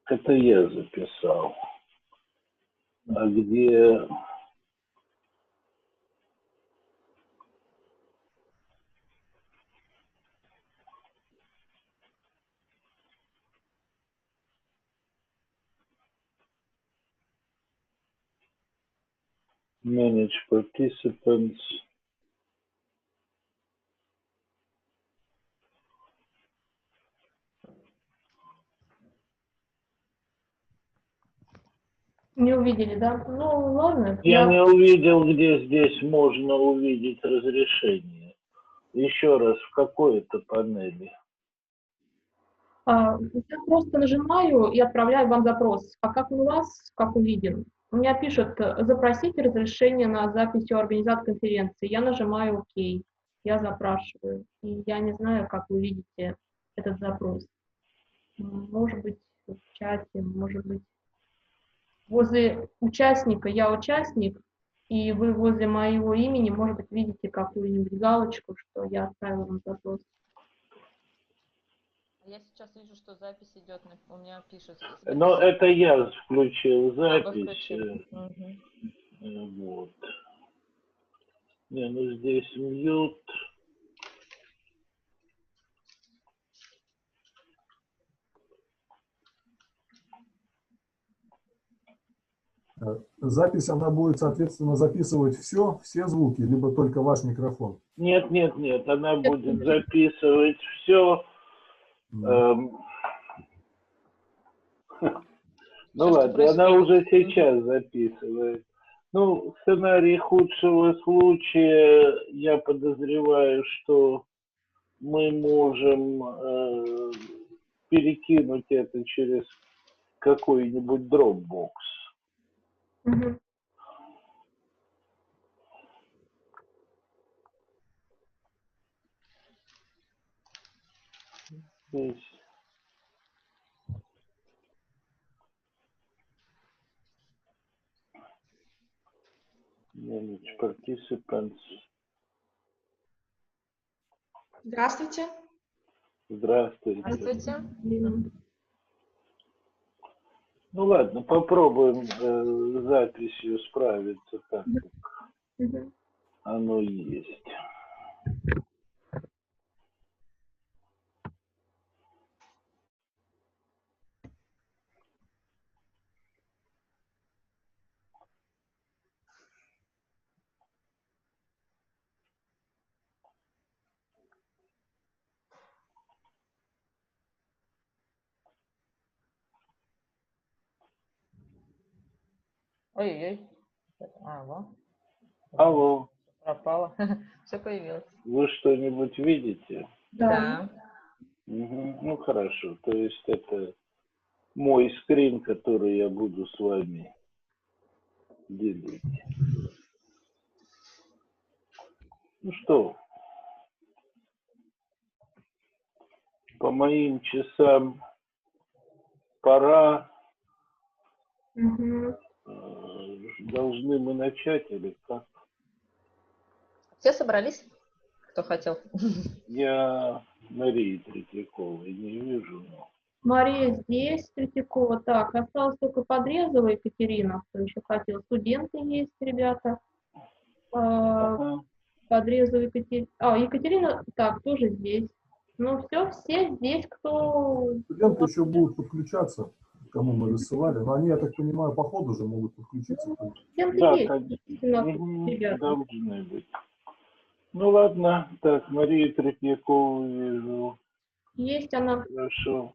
Это я записал. А где... Manage participants. Не увидели, да? Ну, ладно. Я не увидел, где здесь можно увидеть разрешение. Еще раз, в какой-то панели? Я просто нажимаю и отправляю вам запрос. А как у вас, как увиден? У меня пишут, запросите разрешение на запись у организатора конференции. Я нажимаю ОК, я запрашиваю. И я не знаю, как вы видите этот запрос. Может быть, в чате, может быть. Возле участника я участник, и вы возле моего имени, может быть, видите какую-нибудь галочку, что я отправила вам запрос. Я сейчас вижу, что запись идет, у меня пишет. Но это я включил запись. Вот. Не, ну здесь мьют. Запись, она будет, соответственно, записывать все звуки, либо только ваш микрофон? Нет, она будет записывать все. Ну ладно, она уже сейчас записывает. Ну, сценарий худшего случая, я подозреваю, что мы можем перекинуть это через какой-нибудь Dropbox. Здесь. Manage participants. Здравствуйте. Здравствуйте. Здравствуйте. Ну ладно, попробуем с записью справиться так, как оно есть. Ой-ой-ой. Алло. Алло. Пропало. Все появилось. Вы что-нибудь видите? Да. Угу. Ну хорошо. То есть это мой скрин, который я буду с вами делить. Ну что, по моим часам пора. Должны мы начать или как? Все собрались? Кто хотел? Я Марии Третьяковой не вижу. Но... Мария здесь, Третьякова. Так, осталось только Подрезова Екатерина, кто еще хотел. Студенты есть, ребята. Подрезова Екатерина. Екатерина, так, тоже здесь. Ну все здесь, кто... Студенты еще будут подключаться, кому мы рассылали, но они, я так понимаю, по ходу же могут подключиться. Студенты Да, есть, ребята. должны быть. Ну ладно, так, Марию Третьякову вижу. Есть она. Хорошо.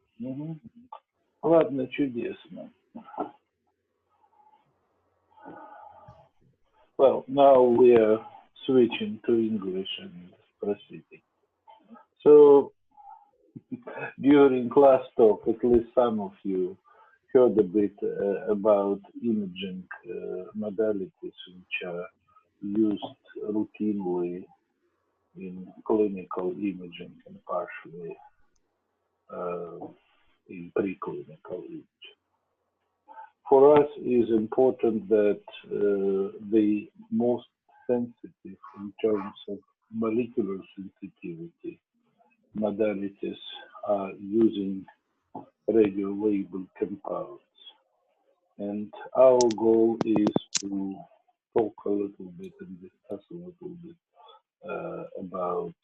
Ладно, чудесно. Well, now we are switching to English and proceeding. So, during class talk, at least some of you heard a bit about imaging modalities which are used routinely in clinical imaging and partially in preclinical imaging. For us, it is important that the most sensitive in terms of molecular sensitivity modalities are using radio-labeled compounds. And our goal is to talk a little bit and discuss a little bit about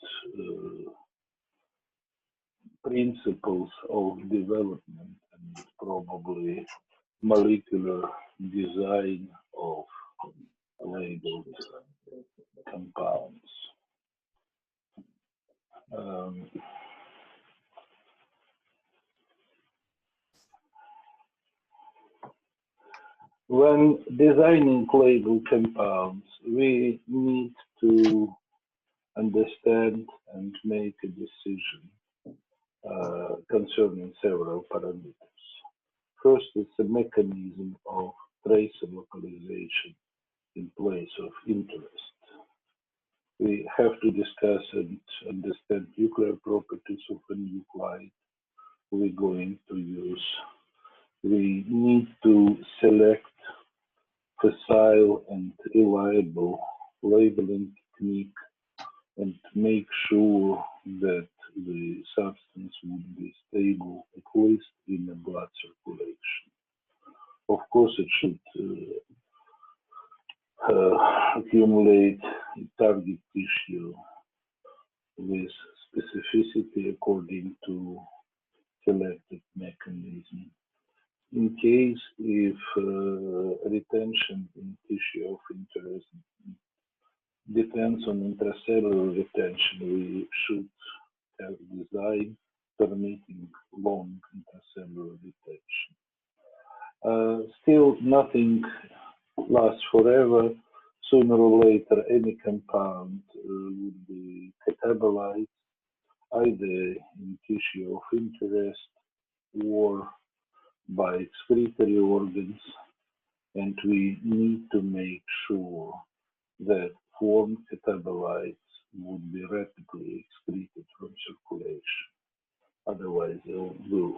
principles of development and probably molecular design of labeled compounds. When designing labeled compounds, we need to understand and make a decision concerning several parameters. First, it's the mechanism of tracer localization in place of interest. We have to discuss and understand nuclear properties of a nuclide we're going to use. We need to select facile and reliable labeling technique and make sure that the substance would be stable, at least in the blood circulation. Of course, it should accumulate target tissue with specificity according to selected mechanism. In case if retention in tissue of interest depends on intracellular retention, we should have design permitting long intracellular retention. Still, nothing lasts forever. Sooner or later, any compound would be catabolized either in tissue of interest or by excretory organs, and we need to make sure that formed catabolites would be rapidly excreted from circulation. Otherwise, they will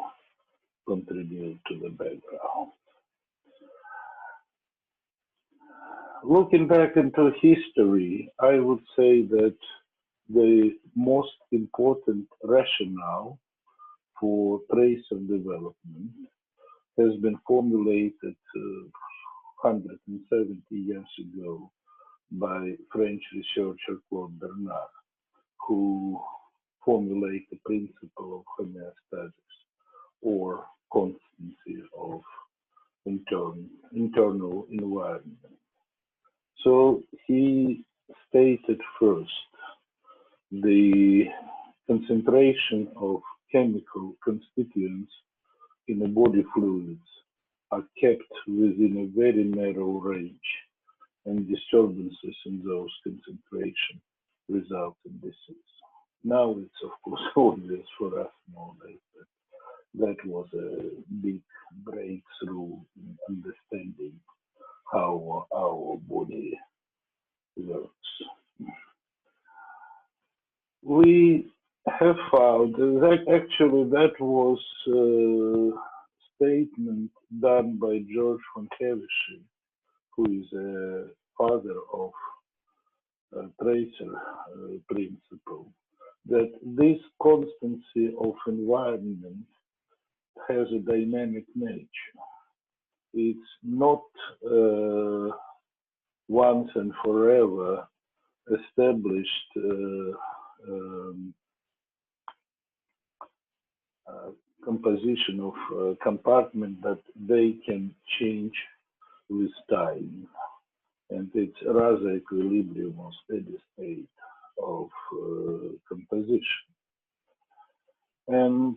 contribute to the background. Looking back into history, I would say that the most important rationale for tracer development has been formulated 170 years ago by French researcher Claude Bernard, who formulated the principle of homeostasis, or constancy of internal environment. So he stated first, the concentration of chemical constituents in the body fluids are kept within a very narrow range, and disturbances in those concentrations result in disease. Now it's of course obvious for us nowadays that that was a big breakthrough in understanding how our body works. We have found that actually that was a statement done by George von Hevesy, who is a father of tracer principle, that this constancy of environment has a dynamic nature. It's not once and forever established composition of compartment that they can change with time, and it's rather equilibrium or steady state of composition. And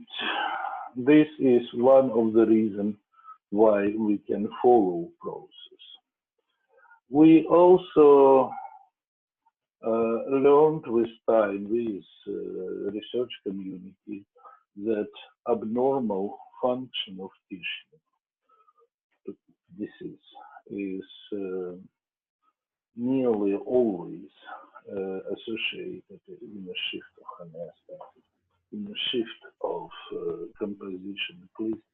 this is one of the reasons why we can follow process. We also learned with time, with research community, that abnormal function of tissue disease is nearly always associated in a shift of homeostasis, in a shift of composition, at least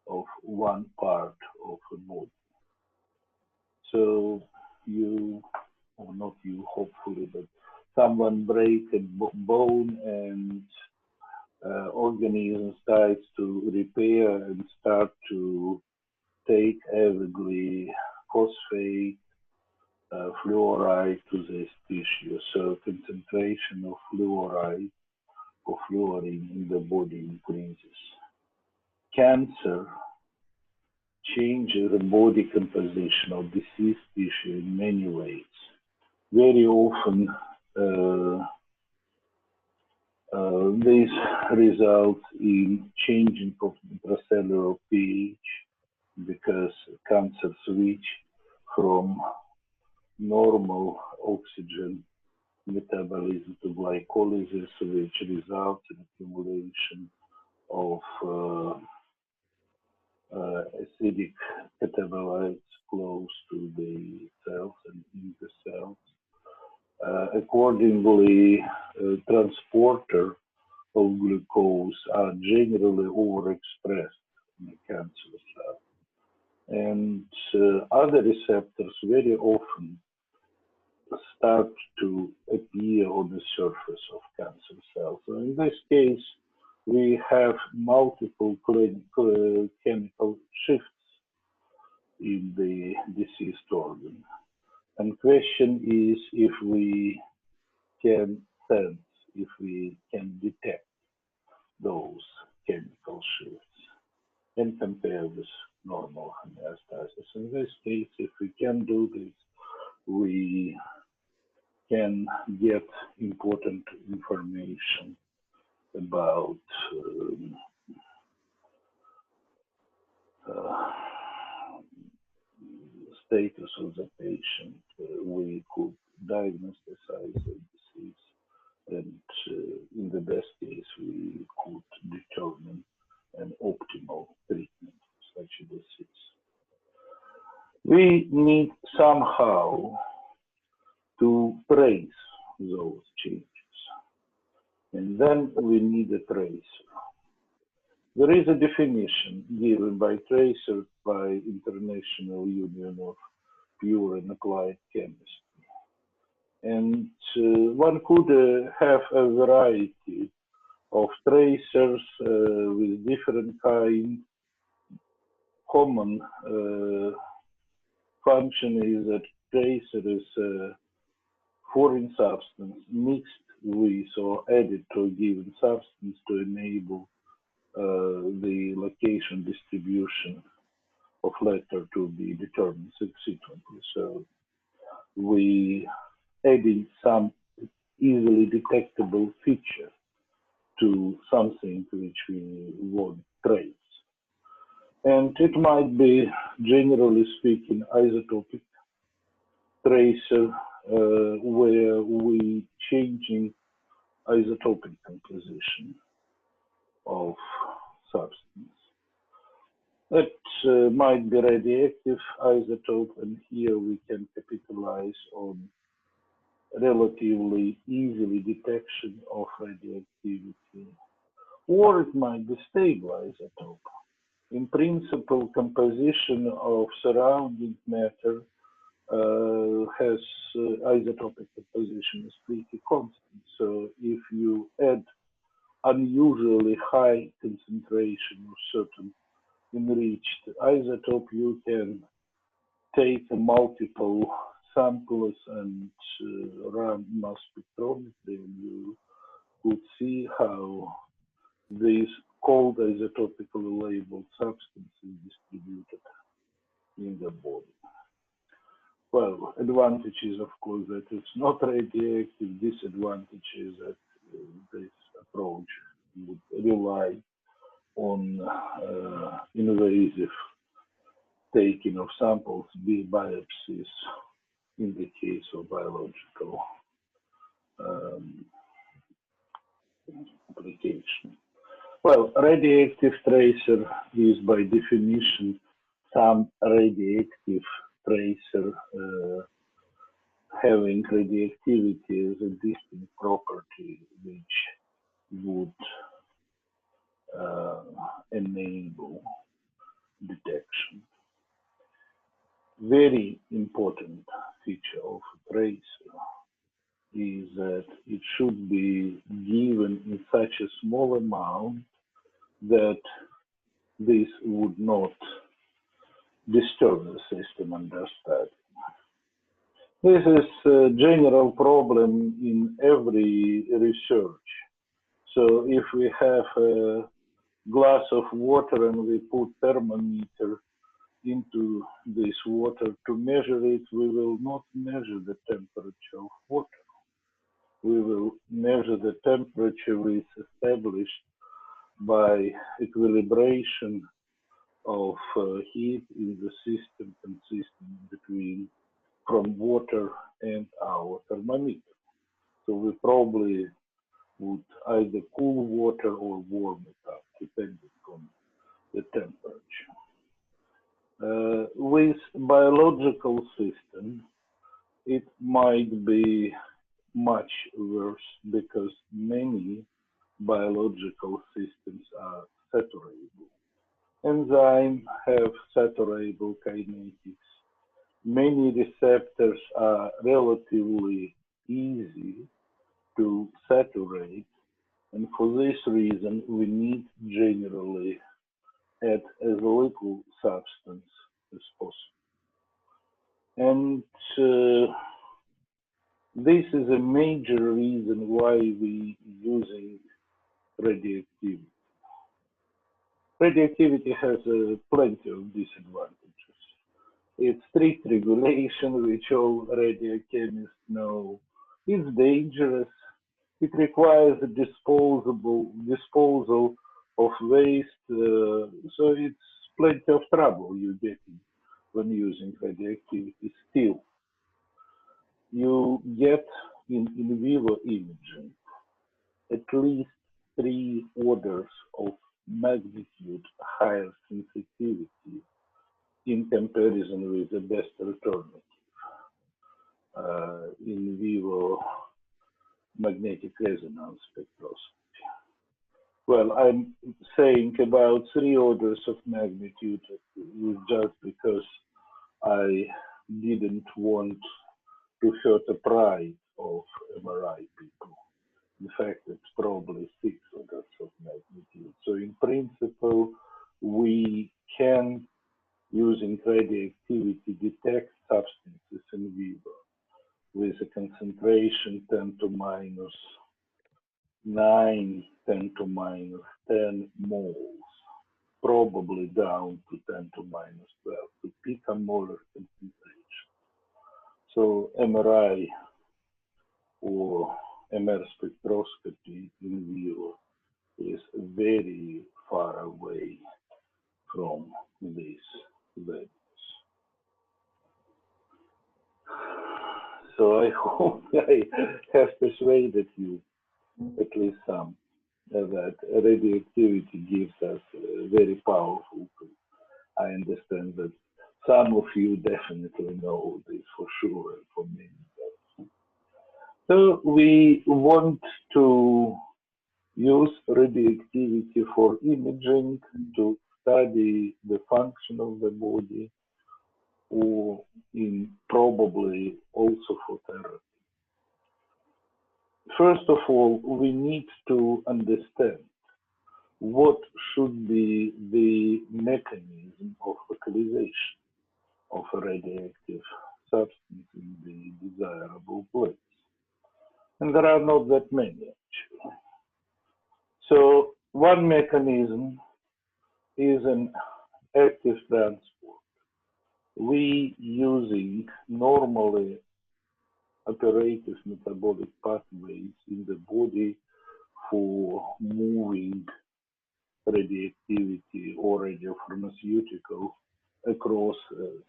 of one part of a body. So you, or not you, hopefully, but someone break a bone and organism starts to repair and start to take heavily phosphate, fluoride to this tissue. So concentration of fluoride or fluorine in the body increases. Cancer changes the body composition of diseased tissue in many ways. Very often, this results in changing of intracellular pH because cancer switch from normal oxygen metabolism to glycolysis, which results in accumulation of acidic metabolites close to the cells and in the cells. Accordingly, transporter of glucose are generally overexpressed in the cancer cell. And other receptors very often start to appear on the surface of cancer cells. So in this case, we have multiple chemical shifts in the deceased organ. And question is if we can sense, if we can detect those chemical shifts and compare with normal homeostasis. In this case, if we can do this, we can get important information about status of the patient. We could diagnose the disease, and in the best case, we could determine an optimal treatment for such a disease. We need somehow to trace those changes, and then we need a tracer. There is a definition given by tracer by International Union of Pure and Applied Chemistry. And one could have a variety of tracers with different kinds. Common function is that tracer is a foreign substance mixed with or added to a given substance to enable the location distribution of letter to be determined subsequently. So we adding some easily detectable feature to something which we want to trace. And it might be, generally speaking, isotopic tracer where we changing isotopic composition of substance. It might be radioactive isotope, and here we can capitalize on relatively easily detection of radioactivity. Or it might be stable isotope. In principle, composition of surrounding matter has isotopic composition is pretty constant. So if you add unusually high concentration of certain enriched isotope, you can take multiple samples and run mass spectrometry, and you could see how these cold isotopically labeled substances distributed in the body. Well, advantage is, of course, that it's not radioactive. Disadvantage is that this approach would rely on invasive taking of samples, biopsies in the case of biological application. Well, radioactive tracer is by definition some radioactive tracer having radioactivity as a distinct property which would enable detection. Very important feature of a tracer is that it should be given in such a small amount that this would not disturb the system under study. This is a general problem in every research. So if we have a glass of water and we put thermometer into this water to measure it, we will not measure the temperature of water. We will measure the temperature which is established by equilibration of heat in the system consisting between from water and our thermometer. So we probably would either cool water or warm it up, depending on the temperature. With biological system, it might be much worse because many biological systems are saturable. Enzymes have saturable kinetics. Many receptors are relatively easy to saturate, and for this reason, we need generally add as little substance as possible. And this is a major reason why we using radioactivity. Radioactivity has plenty of disadvantages. It's strict regulation, which all radiochemists know. It's dangerous. It requires a disposal of waste, so it's plenty of trouble you get when using radioactivity. Still, you get in vivo imaging at least 3 orders of magnitude higher sensitivity in comparison with the best alternative, in vivo magnetic resonance spectroscopy. Well, I'm saying about 3 orders of magnitude just because I didn't want to hurt the pride of MRI people. In fact, it's probably 6 orders of magnitude. So in principle, we can, using radioactivity, detect substances in vivo with a concentration 10 to minus 9, 10 to minus 10 moles, probably down to 10 to minus 12, to picomolar concentration. So MRI or MR spectroscopy in vivo is very far away from these values. So I hope I have persuaded you, at least some, that radioactivity gives us a very powerful tool. I understand that some of you definitely know this for sure, and for many others. So we want to use radioactivity for imaging to study the function of the body, or in probably also for therapy. First of all, we need to understand what should be the mechanism of localization of a radioactive substance in the desirable place. And there are not that many, actually. So one mechanism is an active transport. We using normally operative metabolic pathways in the body for moving radioactivity or radiopharmaceutical across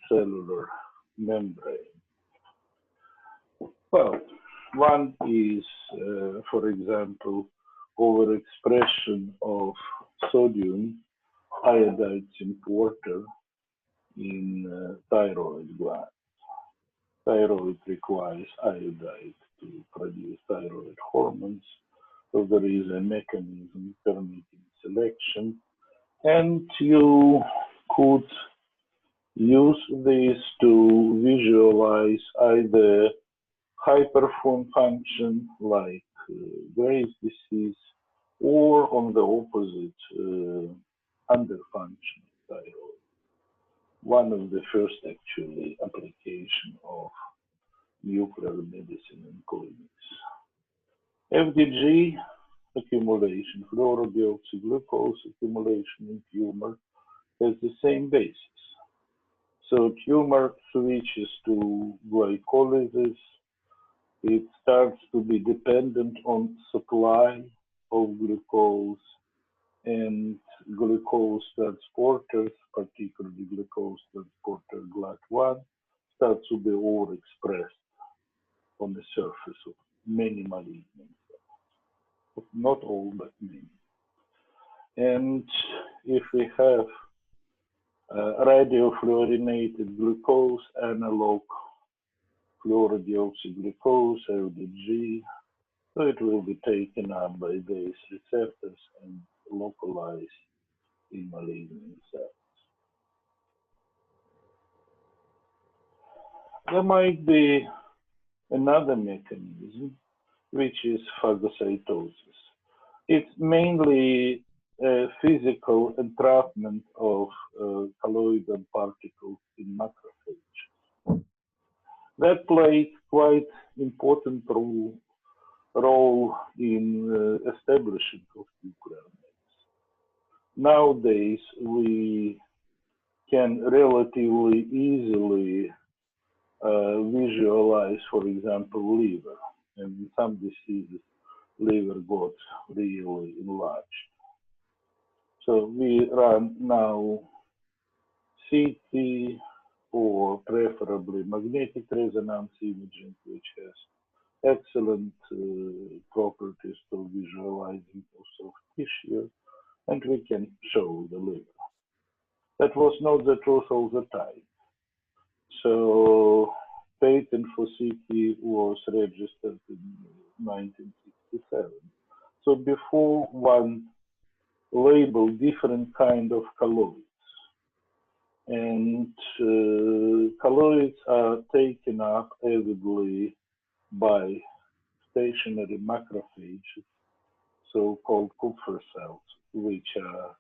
cellular membrane. Well, one is, for example, overexpression of sodium iodide importer in thyroid gland. Thyroid requires iodide to produce thyroid hormones, so there is a mechanism permitting selection, and you could use this to visualize either hyperfunction like Graves' disease, or on the opposite, underfunction thyroid. One of the first actually application of nuclear medicine in clinics. FDG accumulation, fluorodeoxyglucose accumulation in tumor has the same basis. So tumor switches to glycolysis. It starts to be dependent on supply of glucose, and glucose transporters, particularly glucose transporter GLUT1, start to be overexpressed on the surface of many malignant cells. Not all, but many. And if we have radiofluorinated glucose analog fluorodeoxyglucose, LDG, so it will be taken up by these receptors and localized in malignant cells. There might be another mechanism, which is phagocytosis. It's mainly physical entrapment of colloidal particles in macrophages. That plays quite important role in establishing of nuclear medicine. Nowadays, we can relatively easily visualize, for example, liver, and in some diseases, liver got really enlarged. So we run now CT or preferably magnetic resonance imaging, which has excellent properties for visualizing of soft tissue, and we can show the liver. That was not the truth all the time. So patent for CT was registered in 1967. So before one labeled different kind of colloids, and colloids are taken up avidly by stationary macrophages, so-called Kupffer cells, which are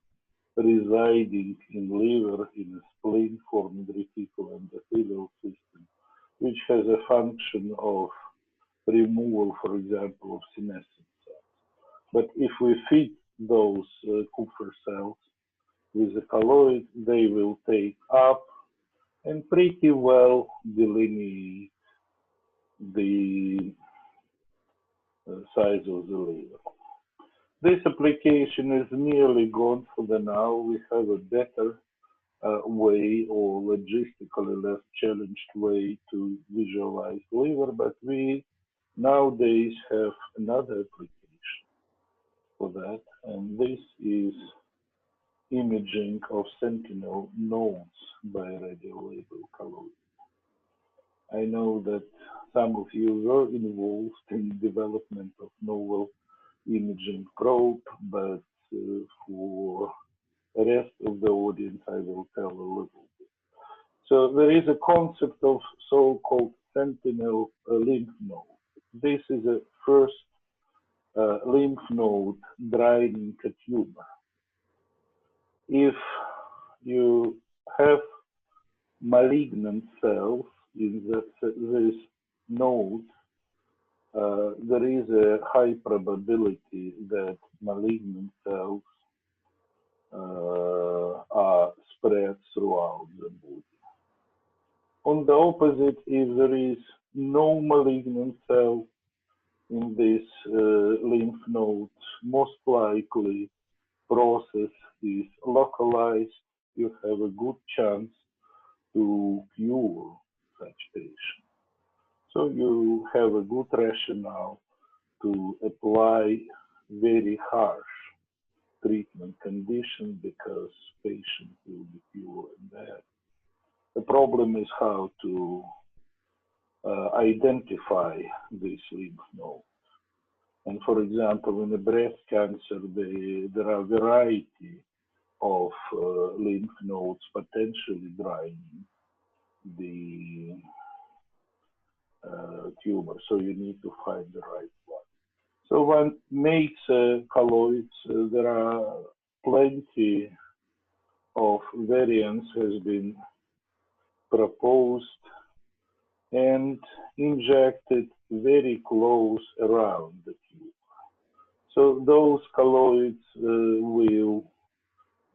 residing in liver, in a spleen, forming reticuloendothelial system, which has a function of removal, for example, of senescent cells. But if we feed those Kupffer cells with a colloid, they will take up and pretty well delineate the size of the liver. This application is nearly gone for the now. We have a better way, or logistically less challenged way, to visualize liver, but we nowadays have another application for that, and this is imaging of sentinel nodes by radiolabeled colloids. I know that some of you were involved in development of novel imaging probe, but for the rest of the audience, I will tell a little bit. So there is a concept of so-called sentinel lymph node. This is a first lymph node draining a tumor. If you have malignant cells in this node, there is a high probability that malignant cells are spread throughout the body. On the opposite, if there is no malignant cell in this lymph node, most likely process is localized. You have a good chance to cure such patient. So you have a good rationale to apply very harsh treatment condition because patient will be pure and bad. The problem is how to identify this lymph node. And for example, in the breast cancer, there are a variety of lymph nodes potentially draining the tumor, so you need to find the right one. So one makes colloids. There are plenty of variants has been proposed and injected very close around the tube. So those colloids will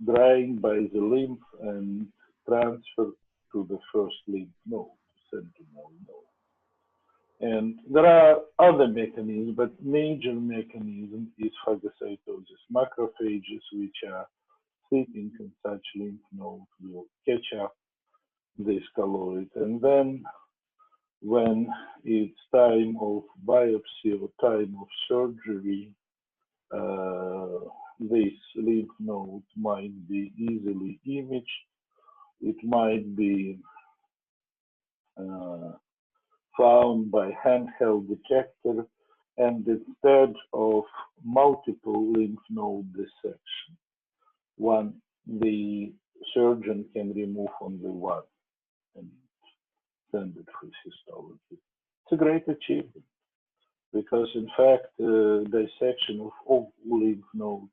drain by the lymph and transfer to the first lymph node, sentinel node. And there are other mechanisms, but major mechanism is phagocytosis. Macrophages, which are sitting in such lymph nodes, will catch up this colloid, and then when it's time of biopsy or time of surgery, this lymph node might be easily imaged. It might be found by handheld detector, and instead of multiple lymph node dissection, the surgeon can remove only one and send it for histology. It's a great achievement because, in fact, dissection of all lymph nodes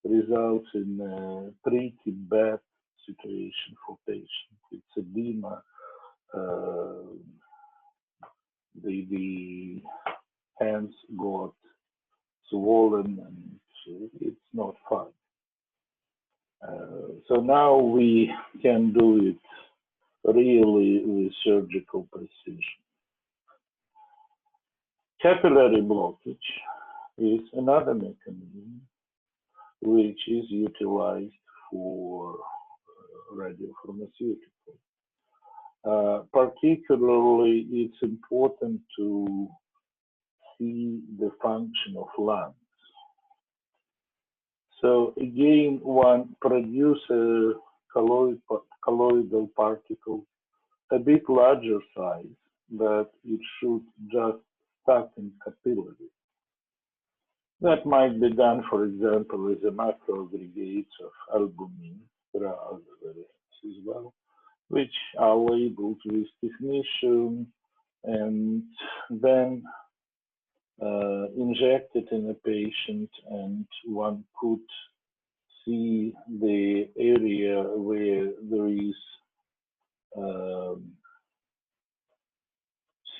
results in a pretty bad situation for patients. It's edema. The hands got swollen, and it's not fun. So now we can do it really with surgical precision. Capillary blockage is another mechanism which is utilized for radiopharmaceuticals. Particularly, it's important to see the function of lungs. So again, one produces colloidal particle a bit larger size, but it should just stuck in capillary. That might be done, for example, with the macro aggregates of albumin. There are other variants as well, which are labeled with technetium and then injected in a patient, and one could see the area where there is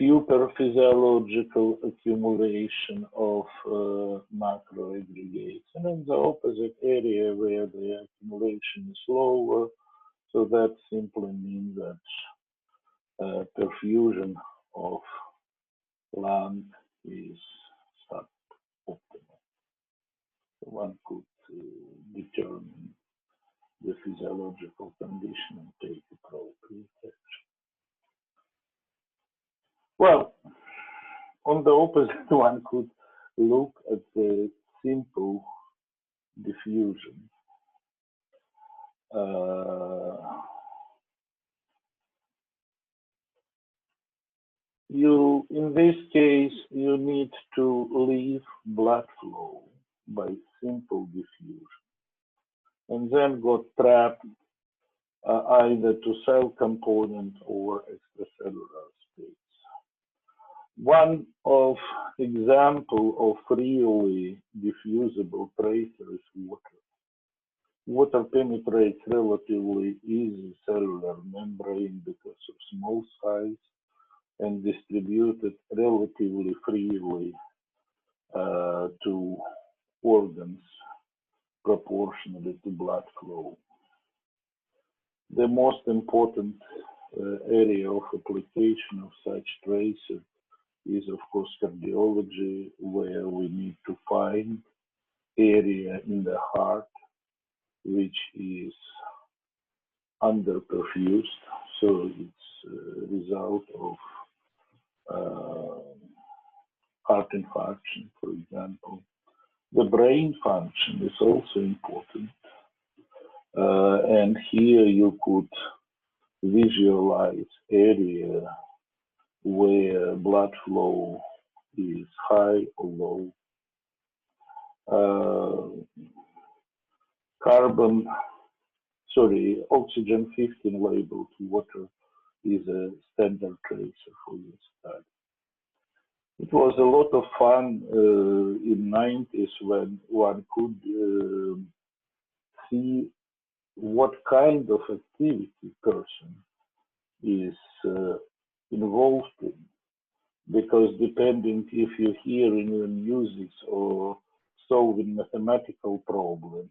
superphysiological accumulation of macro aggregates, and in the opposite area where the accumulation is lower. So that simply means that perfusion of lung is suboptimal. One could determine the physiological condition and take appropriate action. Well, on the opposite, one could look at the simple diffusion. In this case, you need to leave blood flow by simple diffusion, and then got trapped either to cell component or extracellular space. One of example of really diffusible tracer is water. Water penetrates relatively easy cellular membrane because of small size and distributed relatively freely to organs proportionally to blood flow. The most important area of application of such tracer is, of course, cardiology, where we need to find area in the heart which is underperfused, so it's a result of heart infarction, for example. The brain function is also important, and here you could visualize area where blood flow is high or low. Oxygen 15 labeled water is a standard tracer for this study. It was a lot of fun in 90s when one could see what kind of activity person is involved in, because depending if you're hearing the music or solving mathematical problem,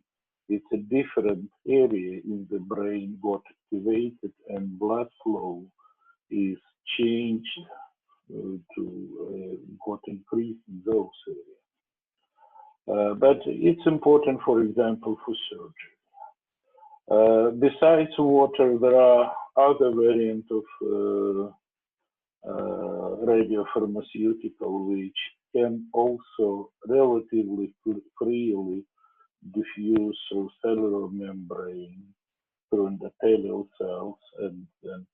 it's a different area in the brain got activated and blood flow is changed to got increased in those areas. But it's important, for example, for surgery. Besides water, there are other variants of radiopharmaceutical which can also relatively freely diffuse through cellular membrane, through endothelial cells, and then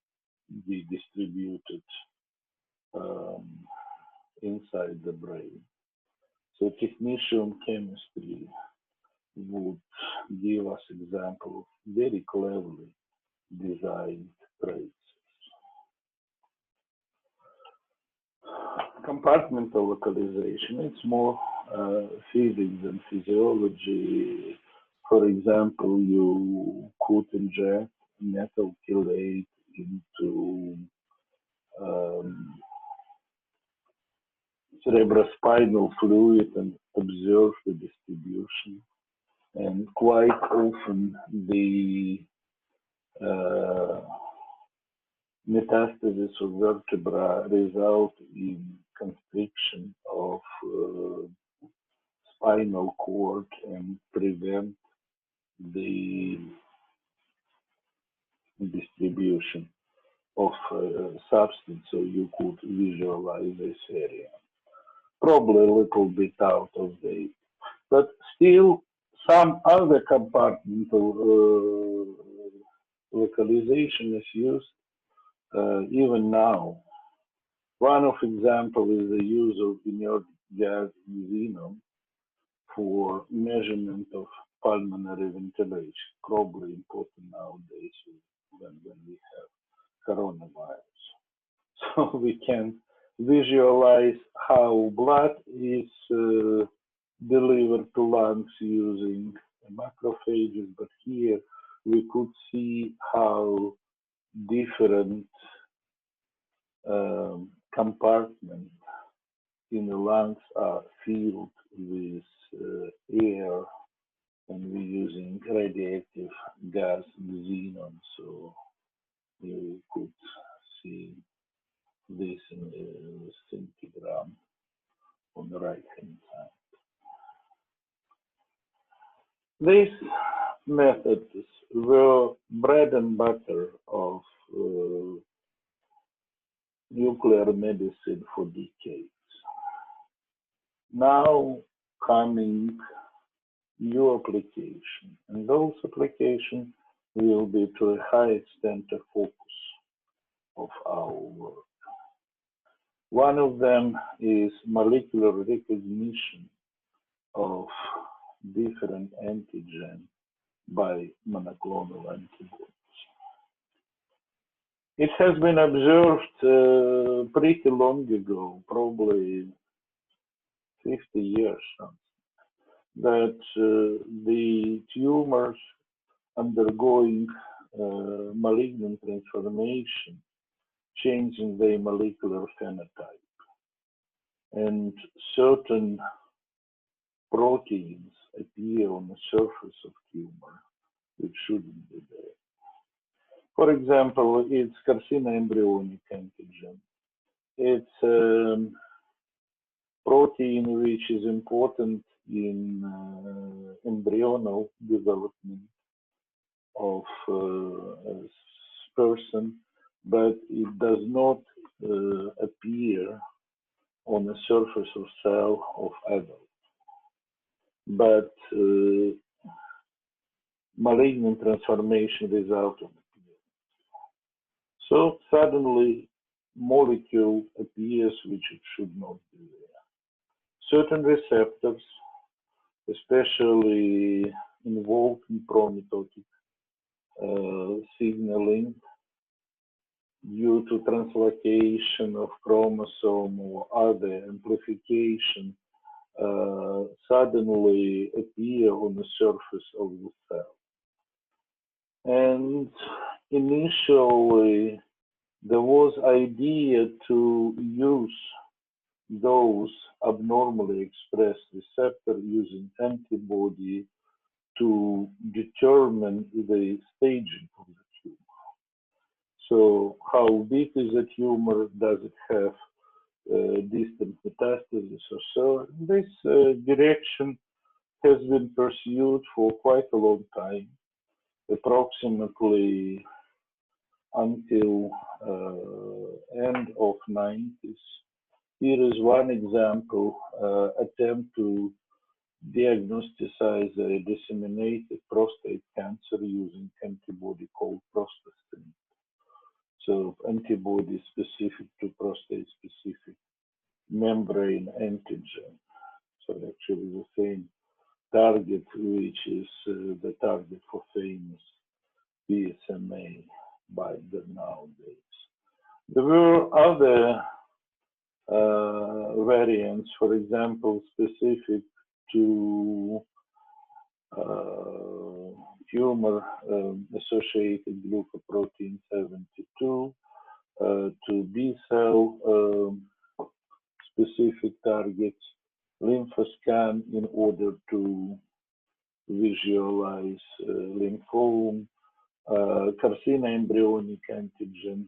be distributed inside the brain. So technetium chemistry would give us example of very cleverly designed tracers. Compartmental localization, it's more physics than physiology. For example, you could inject metal chelate into cerebrospinal fluid and observe the distribution. And quite often the metastasis of vertebra result in constriction of spinal cord and prevent the distribution of substance, so you could visualize this area. Probably a little bit out of date, but still some other compartmental localization is used even now. One of example is the use of inert gas xenon for measurement of pulmonary ventilation, probably important nowadays when we have coronavirus. So we can visualize how blood is delivered to lungs using macrophages, but here we could see how different compartments in the lungs are filled with air, and we're using radiative gas xenon, so you could see this in the scintigram on the right hand side. These methods were bread and butter of nuclear medicine for decades. Now coming new application, and those applications will be to a high extent a focus of our work. One of them is molecular recognition of different antigen by monoclonal antibodies. It has been observed pretty long ago, probably 50 years, that the tumors undergoing malignant transformation, changing their molecular phenotype, and certain proteins appear on the surface of tumor which shouldn't be there. For example, it's carcinoembryonic antigen. It's a protein which is important in embryonal development of a person, but it does not appear on the surface of cell of adult. But malignant transformation result on appearance. So suddenly molecule appears which it should not be there. Certain receptors, especially involved in promitotic signaling, due to translocation of chromosome or other amplification, suddenly appear on the surface of the cell. And initially, there was idea to use those abnormally expressed receptors using antibody to determine the staging of the tumor. So how big is the tumor? Does it have distant metastasis or so? This direction has been pursued for quite a long time, approximately until end of 90s. Here is one example, attempt to diagnosticize a disseminated prostate cancer using antibody called prostatin. So antibody specific to prostate-specific membrane antigen. So actually the same target, which is the target for famous PSMA binder nowadays. There were other variants, for example, specific to tumor associated glucoprotein 72, to B cell specific targets, lymphoscan in order to visualize lymphoma, carcina embryonic antigen,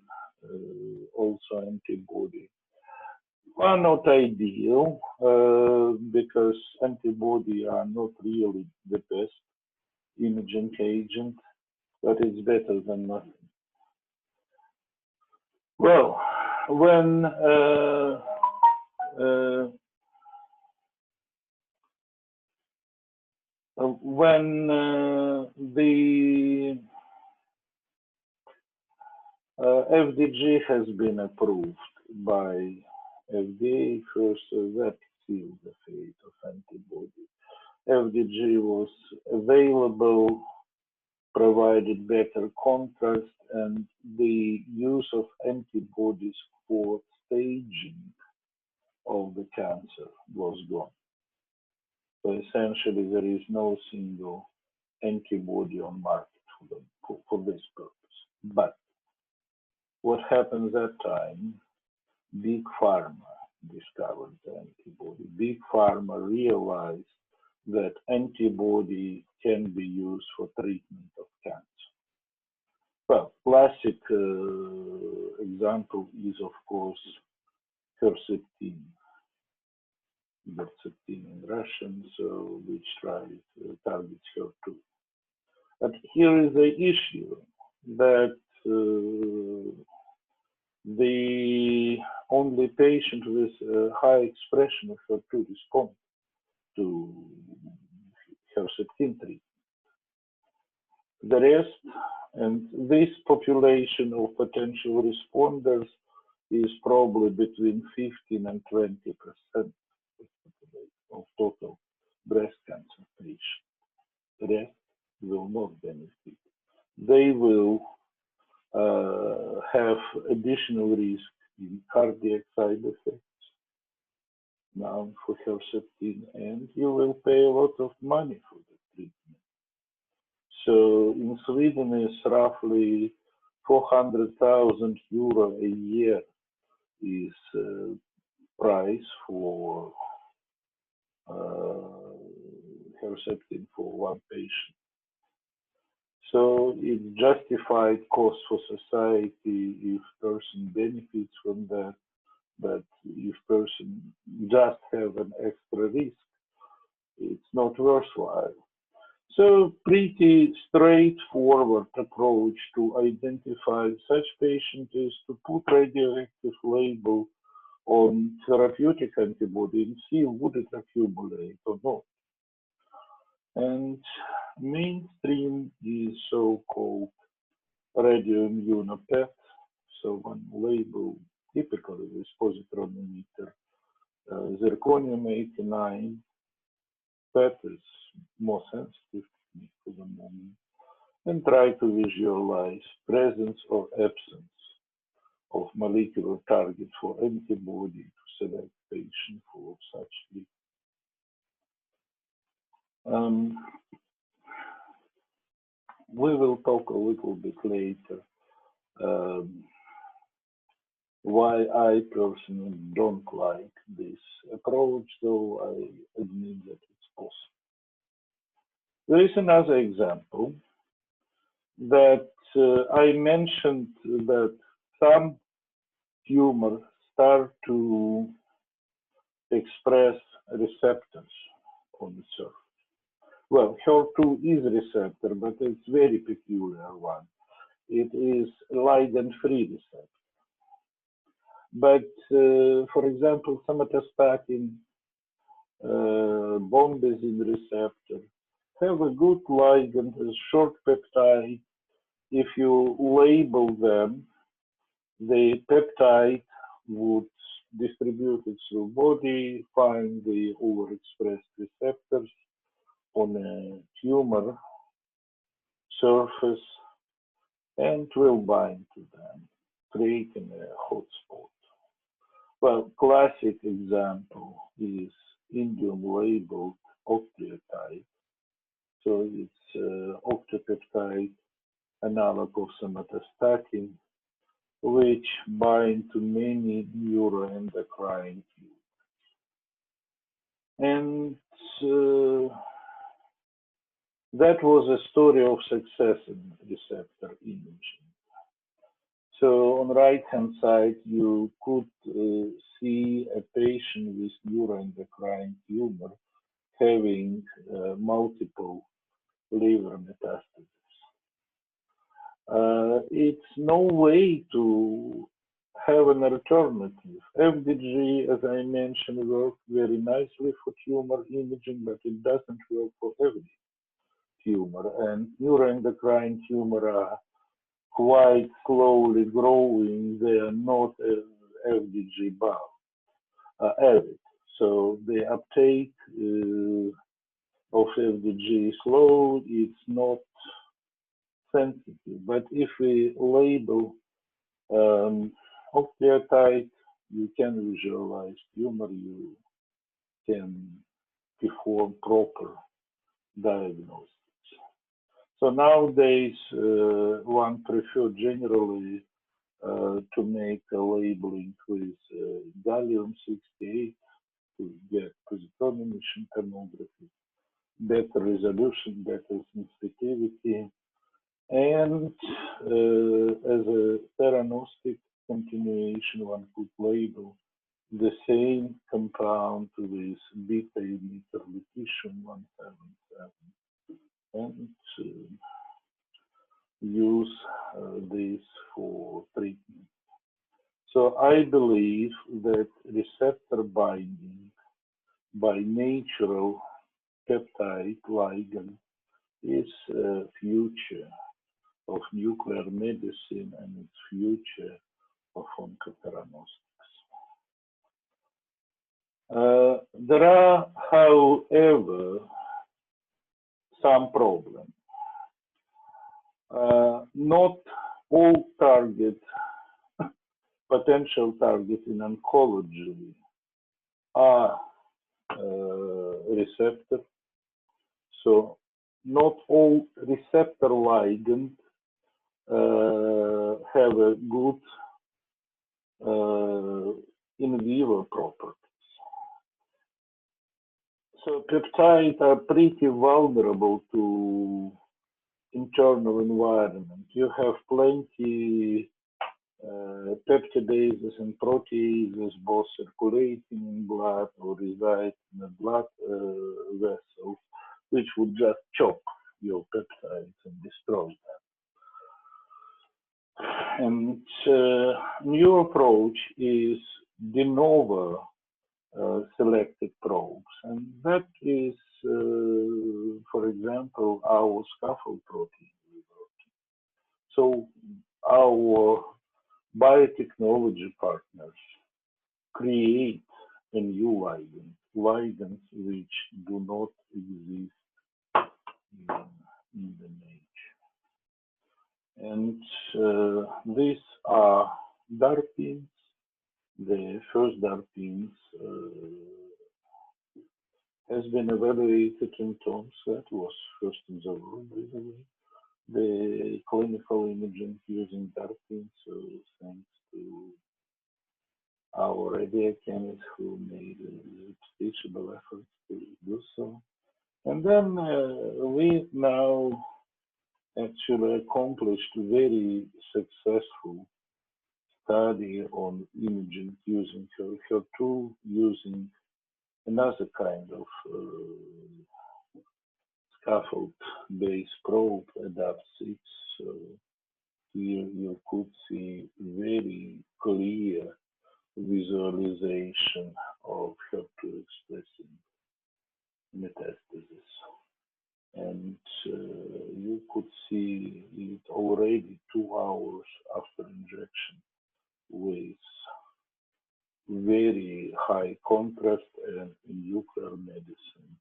also antibody. Are not ideal because antibody are not really the best imaging agent, but it's better than nothing. Well, when the FDG has been approved by FDA, first that sealed the fate of antibody. FDG was available, provided better contrast, and the use of antibodies for staging of the cancer was gone. So essentially, there is no single antibody on market for this purpose. But what happened that time? Big Pharma discovered the antibody. Big Pharma realized that antibody can be used for treatment of cancer. Well, classic example is, of course, Herceptin. Herceptin in Russian, so which targets HER2. But here is the issue that the only patient with high expression of HER2 respond to Herceptin treatment. The rest, and this population of potential responders is probably between 15 and 20% of total breast cancer patients. The rest will not benefit. They will have additional risk in cardiac side effects now for Herceptin, and you will pay a lot of money for the treatment. So in Sweden is roughly 400,000 euro a year is price for Herceptin for one patient. So it's justified cost for society if person benefits from that, but if person just have an extra risk, it's not worthwhile. So pretty straightforward approach to identify such patient is to put radioactive label on therapeutic antibody and see would it accumulate or not. And mainstream is so-called radioimmunopet, so one label typically with positron emitter, zirconium 89, PET is more sensitive for the moment, and try to visualize presence or absence of molecular targets for antibody to select patient full of such leak. We will talk a little bit later why I personally don't like this approach, though I admit that it's possible. There is another example that I mentioned that some tumors start to express receptors on the surface. Well, HER2 is a receptor, but it's a very peculiar one. It is ligand-free receptor. But, for example, somatostatin, bombazine receptor, have a good ligand, a short peptide. If you label them, the peptide would distribute it through body, find the overexpressed receptors on a tumor surface, and will bind to them, creating a hotspot. Well, classic example is indium-labeled octreotide. So it's octopeptide analog of somatostatin, which bind to many neuroendocrine tumors. And that was a story of success in receptor imaging. So on the right-hand side, you could see a patient with neuroendocrine tumor having multiple liver metastases. It's no way to have an alternative. FDG, as I mentioned, works very nicely for tumor imaging, but it doesn't work for every tumor. And neuroendocrine tumor are quite slowly growing. They are not FDG bound, avid. So the uptake of FDG is slow. It's not sensitive. But if we label octreotide, you can visualize tumor, you can perform proper diagnosis. So nowadays, one prefers generally to make a labeling with gallium-68 to get positron emission tomography, better resolution, better sensitivity, and as a theranostic continuation, one could label the same compound with beta emitter lutetium-177 and use this for treatment. So I believe that receptor binding by natural peptide ligand is a future of nuclear medicine and its future of oncotheranostic. There are, however, some problems. Not all potential targets in oncology are receptor. So not all receptor ligands have a good in vivo properties. So peptides are pretty vulnerable to internal environment. You have plenty peptidases and proteases both circulating in blood or reside in the blood vessels, which would just chop your peptides and destroy them. And new approach is de novo selected probes, and that is, for example, our scaffold protein. So our biotechnology partners create a new ligands which do not exist in the nature. And these are DARPins. The first DARPins has been evaluated in terms that was first in the world, by the way. The clinical imaging using DARPins, so thanks to our radiochemists who made insatiable efforts to do so. And then we now actually accomplished a very successful study on imaging using HER2, using another kind of scaffold-based probe, ADAPT6. So here you could see very clear visualization of HER2 expressing metastasis. And you could see it already 2 hours after injection with very high contrast, and in nuclear medicine,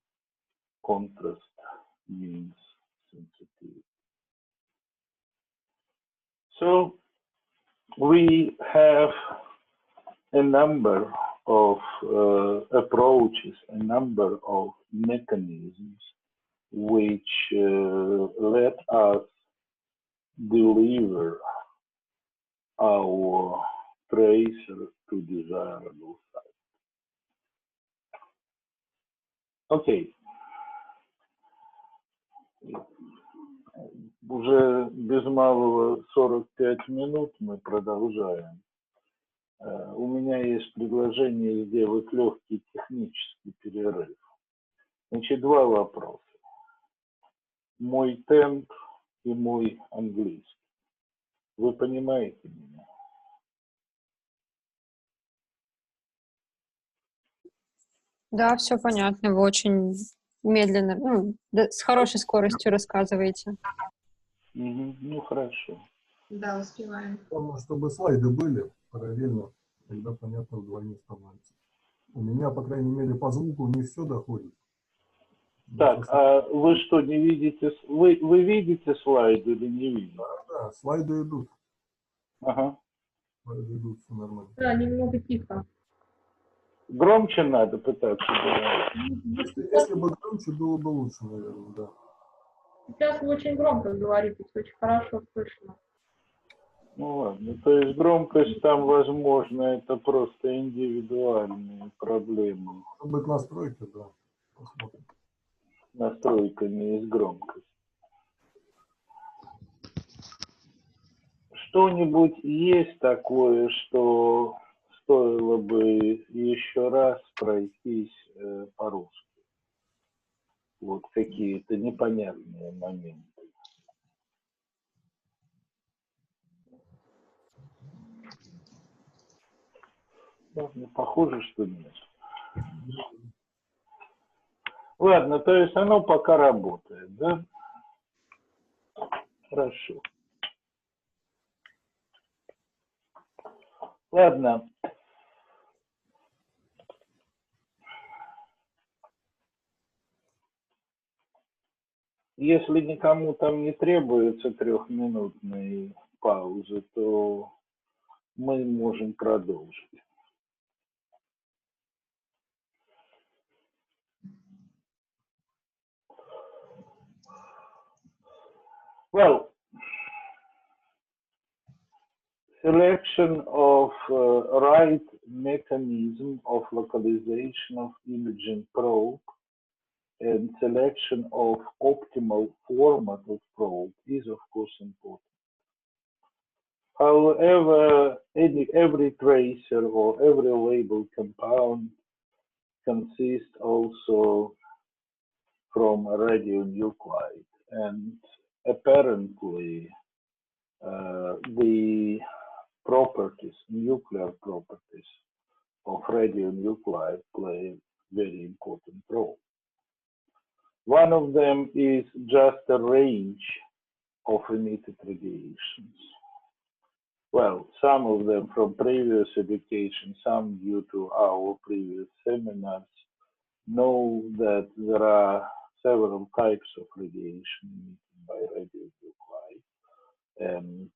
contrast means sensitivity. So we have a number of approaches, a number of mechanisms which let us deliver our tracer to desirable site. Окей. Уже без малого 45 минут мы продолжаем. У меня есть предложение сделать легкий технический перерыв. Значит, 2 вопроса. Мой темп и мой английский. Вы понимаете меня? Да, все понятно. Вы очень медленно, с хорошей скоростью рассказываете. Ну, хорошо. Да, успеваем. Главное, чтобы слайды были параллельно, тогда понятно вдвойне становится. У меня, по крайней мере, по звуку не все доходит. Так, а вы что, не видите? Вы видите слайды или не видите? Да, слайды идут. Ага. Слайды идут, все нормально. Да, немного тихо. Громче надо пытаться говорить. Если бы громче, было бы лучше, наверное, да. Сейчас вы очень громко говорите, очень хорошо слышно. Ну ладно, то есть громкость там, возможно, это просто индивидуальные проблемы. Может быть, настройки, да. Посмотрим. Настройками есть громкость. Что-нибудь есть такое, что стоило бы еще раз пройтись по-русски? Вот какие-то непонятные моменты. Ладно, похоже, что нет. Ладно, то есть оно пока работает, да? Хорошо. Ладно. Если никому там не требуется 3-минутной паузы, то мы можем продолжить. Well, selection of right mechanism of localization of imaging probe and selection of optimal format of probe is of course important. However, every tracer or every labeled compound consists also from a radionuclide, and apparently the properties, nuclear properties of radionuclide play a very important role. One of them is just a range of emitted radiations. Well, some of them from previous education, some due to our previous seminars, know that there are several types of radiation emitted by radionuclide, and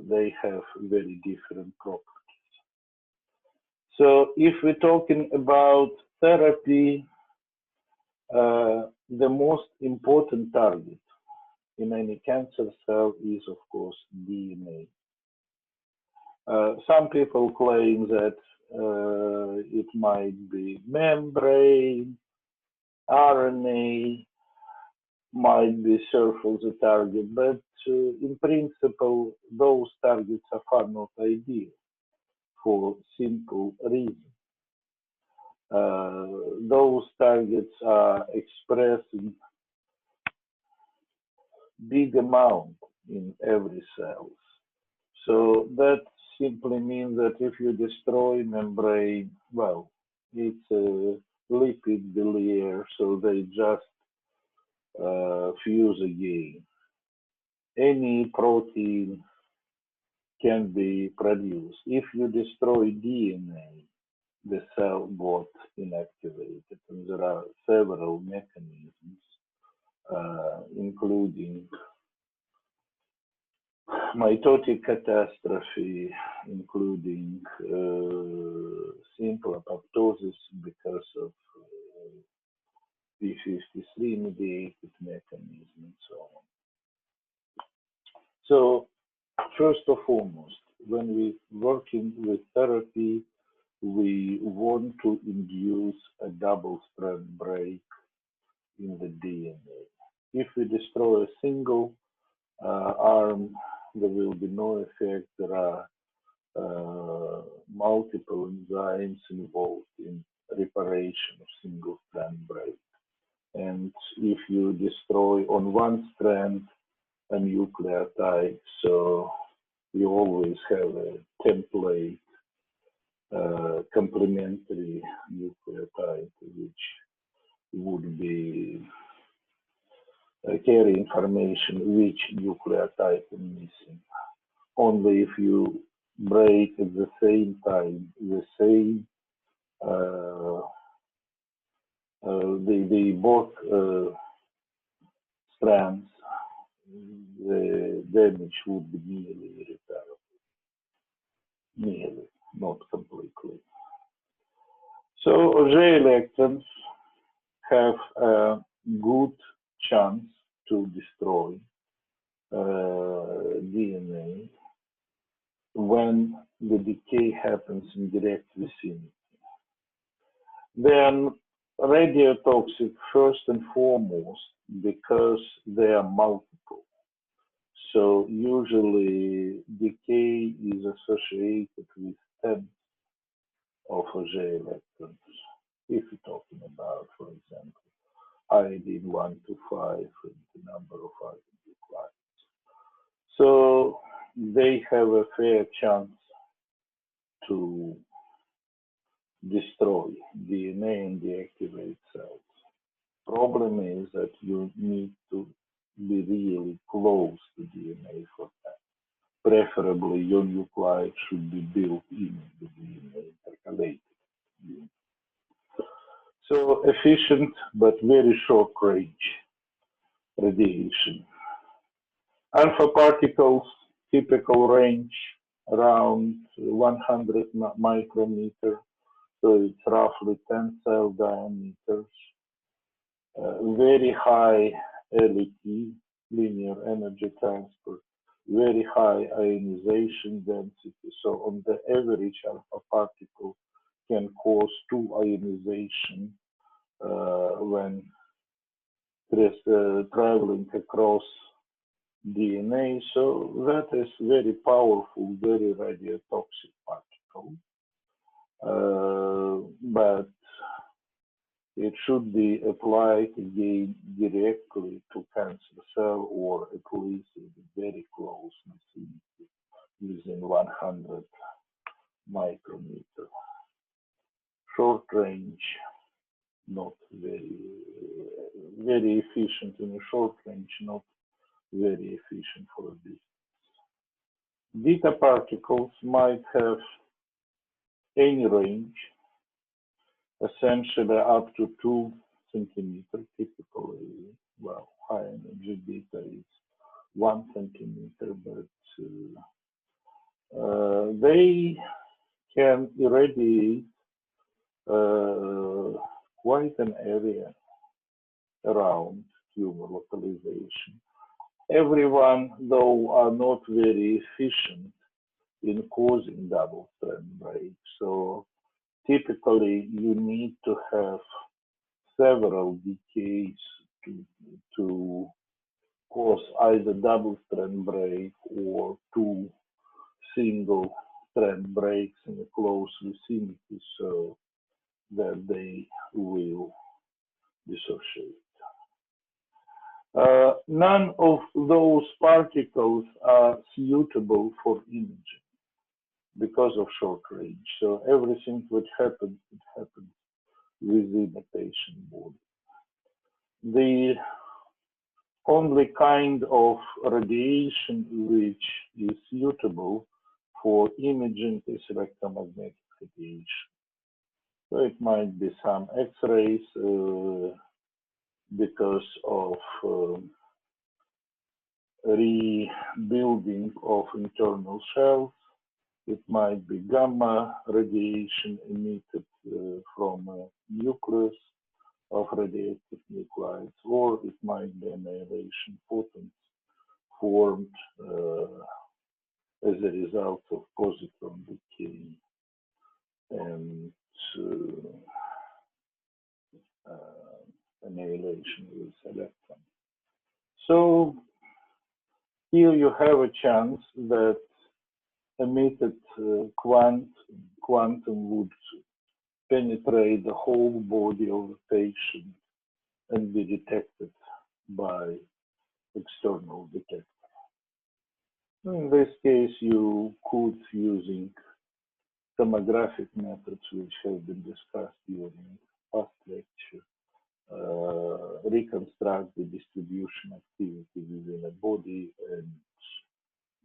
they have very different properties. So if we're talking about therapy, the most important target in any cancer cell is, of course, DNA. Some people claim that it might be membrane, RNA, might be surface the target, but in principle, those targets are far not ideal for simple reason. Those targets are expressed in big amount in every cell. So that simply means that if you destroy membrane, well, it's a lipid layer, so they just fuse again. Any protein can be produced. If you destroy DNA, the cell got inactivated, and there are several mechanisms, including mitotic catastrophe, including simple apoptosis because of p53 mediated mechanism and so on. So first and foremost, when we're working with therapy, we want to induce a double-strand break in the DNA. If we destroy a single arm, there will be no effect. There are multiple enzymes involved in reparation of single-strand break. And if you destroy on one strand a nucleotide, so you always have a template complementary nucleotide which would be carry information which nucleotide is missing. Only if you break at the same time the same the both strands, the damage would be nearly irreparable. Nearly, not completely. So J electrons have a good chance to destroy DNA when the decay happens in direct vicinity. Then radiotoxic first and foremost because they are multiple. So usually decay is associated with tens of J electrons. If you're talking about, for example, iodine 1 to 5 and the number of iodine required. So they have a fair chance to destroy DNA and deactivate cells. Problem is that you need to be really close to DNA for that. Preferably, your nuclide should be built in the DNA, intercalated. So efficient but very short range radiation. Alpha particles, typical range around 100 micrometer, so it's roughly 10 cell diameters. Very high LET, linear energy transfer, very high ionization density. So on the average, alpha particle can cause 2 ionization when traveling across DNA. So that is very powerful, very radiotoxic particle. But it should be applied again directly to cancer cell or at least in very close vicinity, within 100 micrometer. Short range, not very efficient in a short range, not very efficient for a distance. Beta particles might have any range, essentially up to 2 centimeters, typically. Well, high energy beta is 1 centimeter, but they can irradiate quite an area around tumor localization. Everyone, though, are not very efficient in causing double-strand break. So typically, you need to have several decays to cause either double-strand break or two single-strand breaks in a close vicinity so that they will dissociate. None of those particles are suitable for imaging because of short range. So everything that happens, it happens within a patient body. The only kind of radiation which is suitable for imaging is electromagnetic radiation. So it might be some X-rays because of rebuilding of internal shells. It might be gamma radiation emitted from a nucleus of radioactive nuclides, or it might be annihilation photons formed as a result of positron decay and annihilation with electrons. So here you have a chance that emitted quantum would penetrate the whole body of the patient and be detected by external detector. In this case, you could, using tomographic methods which have been discussed during past lecture, reconstruct the distribution activity within a body and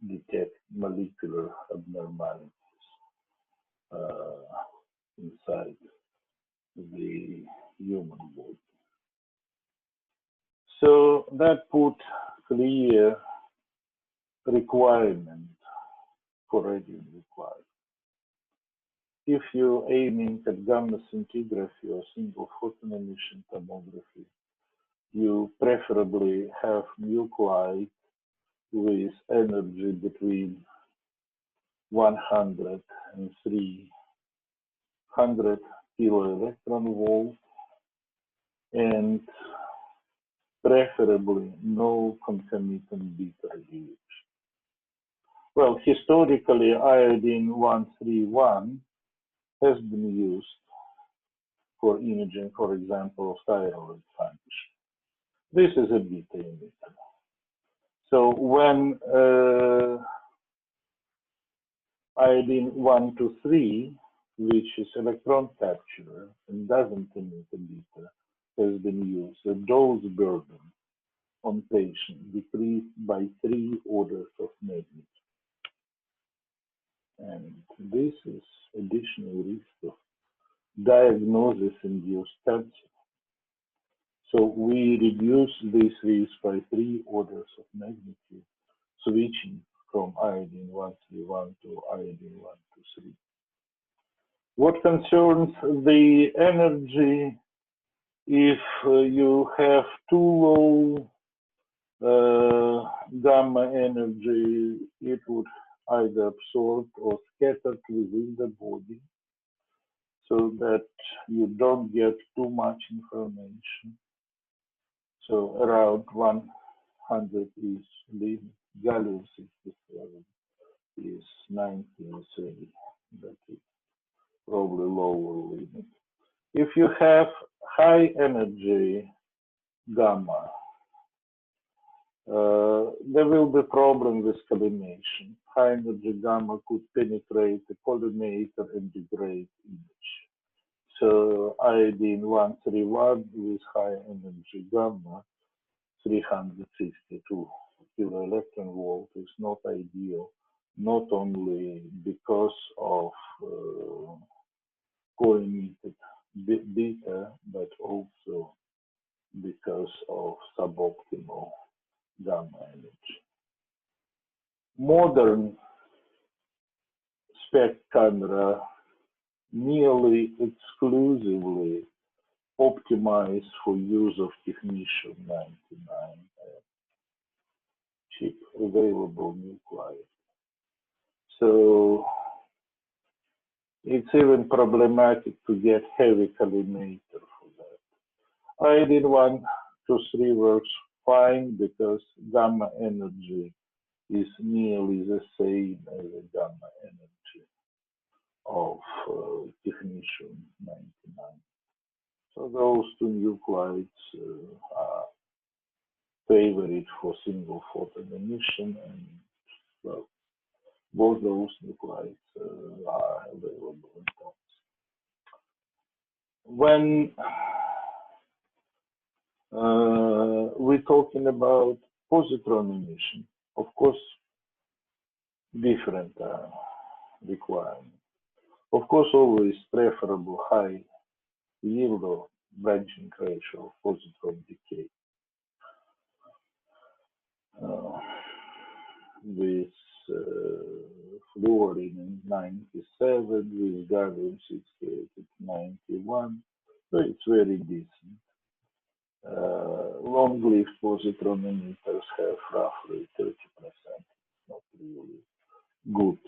detect molecular abnormalities inside the human body. So that put clear requirement for radium required. If you're aiming at gamma scintigraphy or single photon emission tomography, you preferably have nuclei with energy between 100 and 300 kiloelectron volt, and preferably no concomitant beta radiation. Well, historically, iodine-131 has been used for imaging, for example, of thyroid function. This is a beta emitter. So when iodine-123, which is electron capturer and doesn't emit a beta, has been used, the dose burden on patient decreased by 3 orders of magnitude. And this is additional risk of diagnosis-induced cancer. So we reduce this risk by 3 orders of magnitude, switching from iodine-131 to iodine-123. What concerns the energy, if you have too low gamma energy, it would either absorb or scattered within the body so that you don't get too much information. So around 100 is limit. Gallium-67 is 1930. That is probably lower limit. If you have high energy gamma, there will be problem with collimation. High energy gamma could penetrate the collimator and degrade image. So iodine-131 with high energy gamma, 362 kiloelectron volt, is not ideal, not only because of co-emitted beta, but also because of suboptimal gamma energy. Modern PET camera nearly exclusively optimized for use of technetium 99 cheap available nuclide. So it's even problematic to get heavy collimator for that. I did 1, 2, 3 works fine because gamma energy is nearly the same as the gamma energy of technetium 99. So those two nuclides are favorite for single photon emission, and well, both those nuclides are available in tons. When we're talking about positron emission, of course, different requirements. Of course, always preferable high yield or branching ratio of positron decay. With fluorine in 97, with gallium 68 at 91, so it's very decent. Long-lived positron emitters have roughly 30%. It's not really good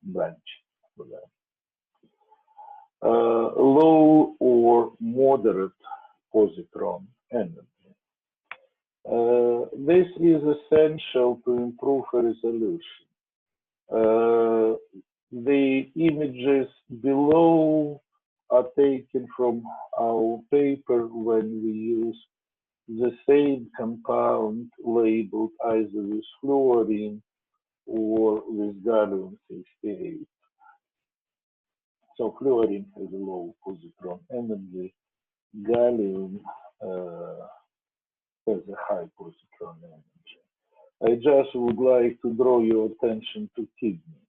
branching for that. Low or moderate positron energy. This is essential to improve resolution. The images below are taken from our paper when we use the same compound labeled either with fluorine or with gallium 68. So fluorine has a low positron energy, gallium has a high positron energy. I just would like to draw your attention to kidney.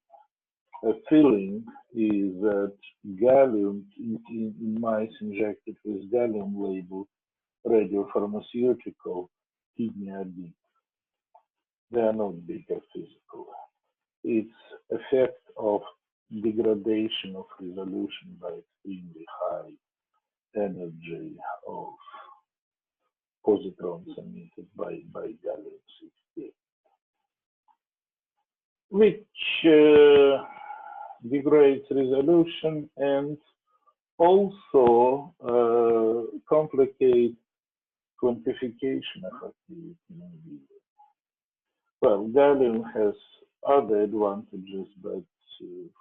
A feeling is that gallium in mice injected with gallium labeled radiopharmaceutical kidney are big. They are not big as physical. It's effect of degradation of resolution by extremely high energy of positrons emitted by gallium 68, which degrades resolution and also complicate quantification of activity in vivo. Well, gallium has other advantages, but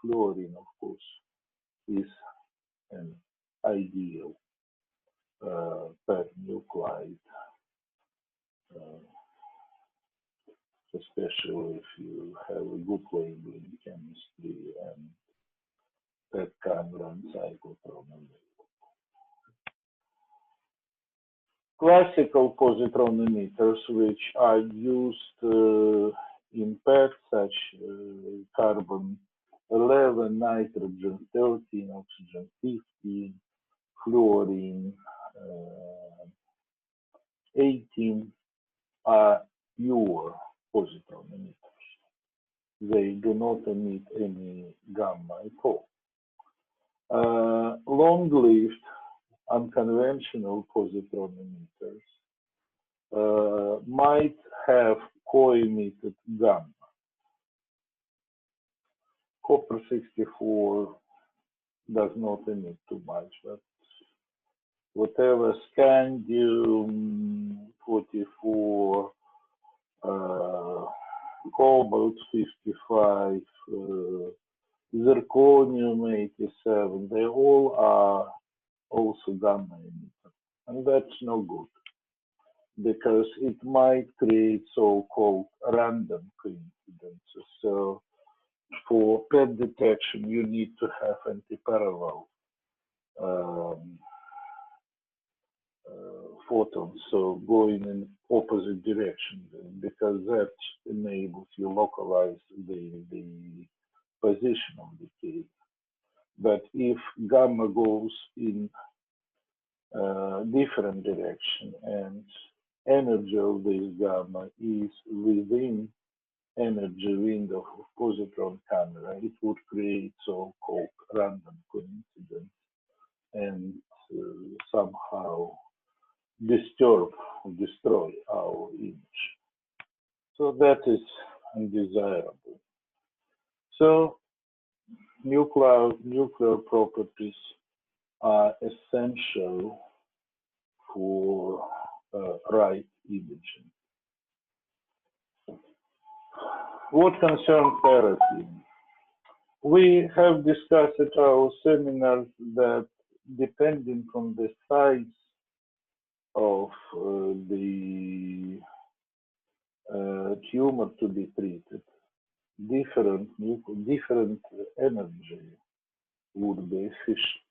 fluorine, of course, is an ideal PET nuclide, especially if you have a good labeling chemistry and PET camera and cyclotron. Classical positron emitters, which are used in PET, such carbon 11, nitrogen 13, oxygen 15, fluorine 18, are pure positron emitters. They do not emit any gamma at all. Long-lived unconventional positron emitters might have co-emitted gamma. Copper 64 does not emit too much, but whatever scandium 44, cobalt 55, zirconium 87, they all are also gamma emitter. And that's no good, because it might create so-called random coincidences. So for PET detection, you need to have antiparallel photons, so going in opposite direction, because that enables you localize the position of decay. But if gamma goes in different direction and energy of this gamma is within energy window of positron camera, it would create so-called random coincidence and somehow disturb or destroy our image. So that is undesirable. So nuclear properties are essential for right imaging. What concerns therapy? We have discussed at our seminars that depending on the size of the tumor to be treated, different energy would be efficient.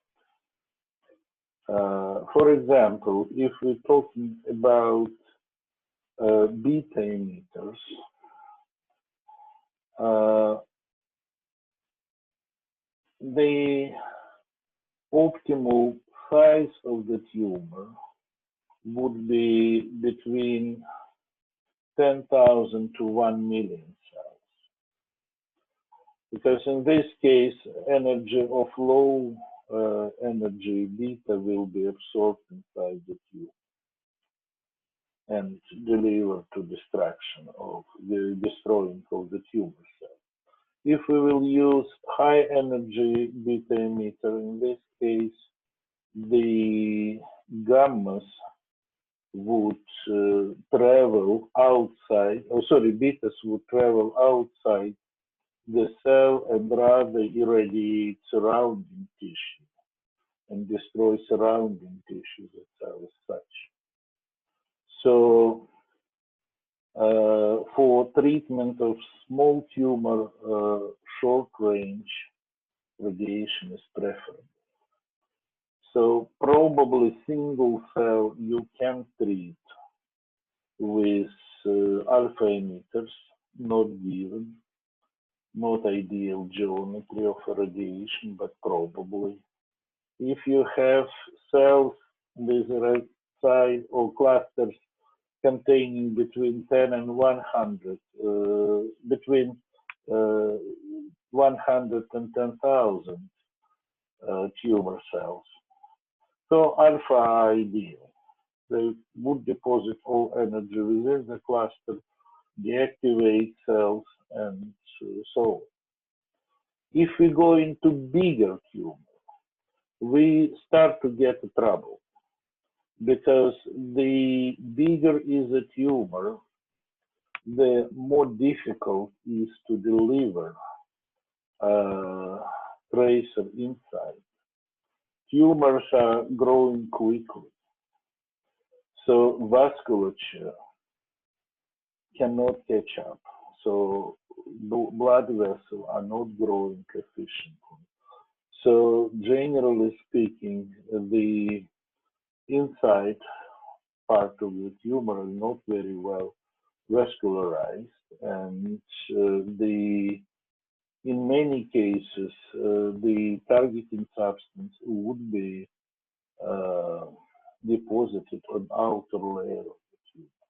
For example, if we're talking about beta emitters, the optimal size of the tumor would be between 10,000 to 1 million cells. Because in this case, energy of low energy beta will be absorbed inside the tube and delivered to destruction of the destroying of the tumor cell. If we will use high energy beta emitter, in this case, the gammas would travel outside, betas would travel outside the cell and rather irradiate surrounding tissue and destroy surrounding tissue, the cell as such. So for treatment of small tumor, short range radiation is preferable. So probably single cell you can treat with alpha emitters, not given, not ideal geometry of radiation, but probably. If you have cells with right side or clusters containing between 10 and 100, between 100 and 10,000 tumor cells. So alpha are ideal. They would deposit all energy within the cluster, deactivate cells, and so on. If we go into bigger tumor, we start to get trouble, because the bigger is a tumor, the more difficult is to deliver tracer inside. Tumors are growing quickly, so vasculature cannot catch up. So blood vessels are not growing efficiently. So generally speaking, the inside part of the tumor is not very well vascularized, and in many cases, the targeting substance would be deposited on outer layer of the tumor.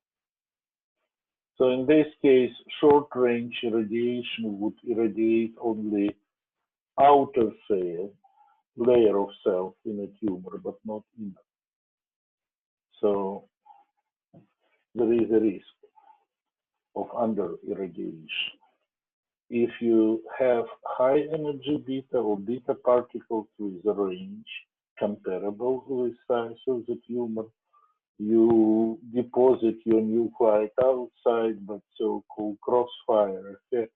So in this case, short-range irradiation would irradiate only outer layer of cells in a tumor, but not inner. So there is a risk of under-irradiation. If you have high energy beta or beta particles with a range comparable with size of the tumor, you deposit your nuclide outside, but so-called crossfire effect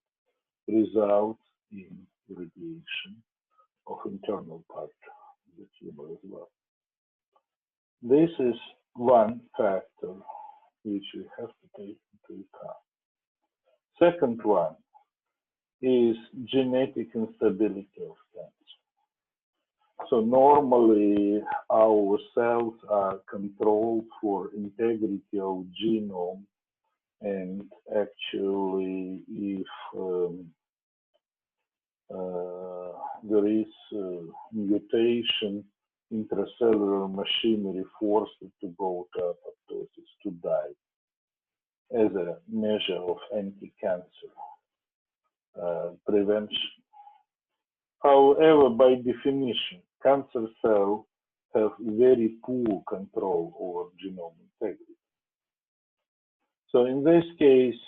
results in irradiation of internal part of the tumor as well. This is one factor which we have to take into account. Second one is genetic instability of cancer. So normally our cells are controlled for integrity of genome, and actually if there is mutation, intracellular machinery forced to go to apoptosis, to die. as a measure of anti-cancer prevention. However, by definition, cancer cells have very poor control over genome integrity. So in this case,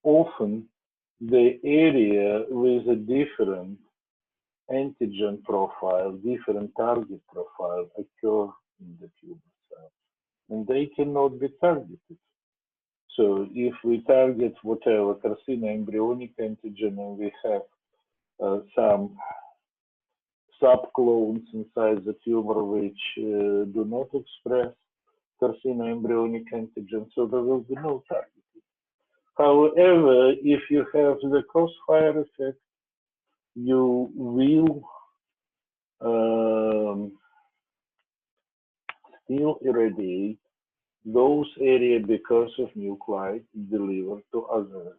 often the area with a different antigen profile, different target profile occur in the tumor cells, and they cannot be targeted. So if we target whatever carcinoembryonic antigen and we have some subclones inside the tumor which do not express carcinoembryonic antigen, so there will be no targeting. However, if you have the crossfire effect, you will still irradiate those areas because of nuclei delivered to other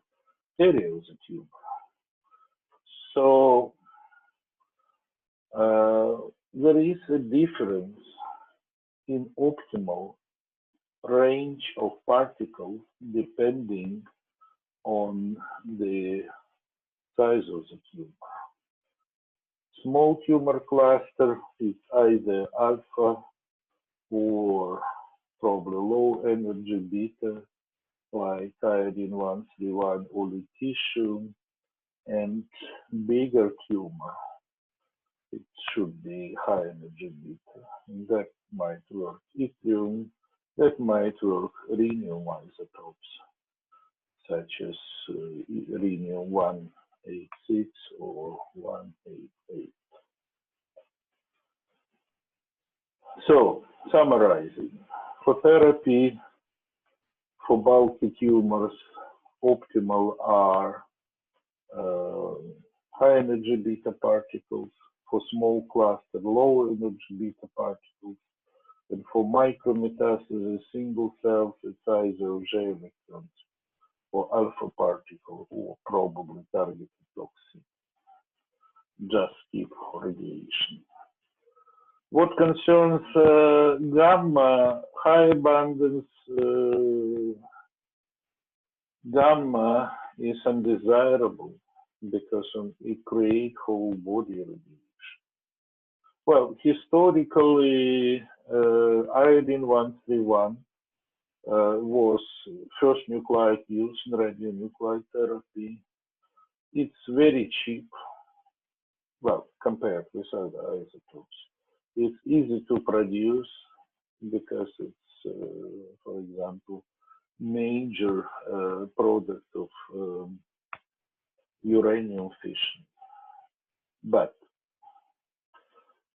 areas of the tumor. So there is a difference in optimal range of particles depending on the size of the tumor. Small tumor cluster is either alpha or probably low energy beta, like iodine-131 or lutetium, and bigger tumor, it should be high energy beta. And that might work yttrium, that might work rhenium isotopes, such as rhenium-186 or 188. So, summarizing, for therapy for bulky tumors, optimal are high energy beta particles, for small cluster, low energy beta particles, and for micrometastasis, single cells, it's either J electrons or alpha particle or probably targeted toxin. Just keep radiation. What concerns gamma, high abundance gamma is undesirable because it creates whole body radiation. Well, historically, iodine-131 was first nuclide used in radionuclide therapy. It's very cheap, well, compared with other isotopes. It's easy to produce because it's, for example, major product of uranium fission. But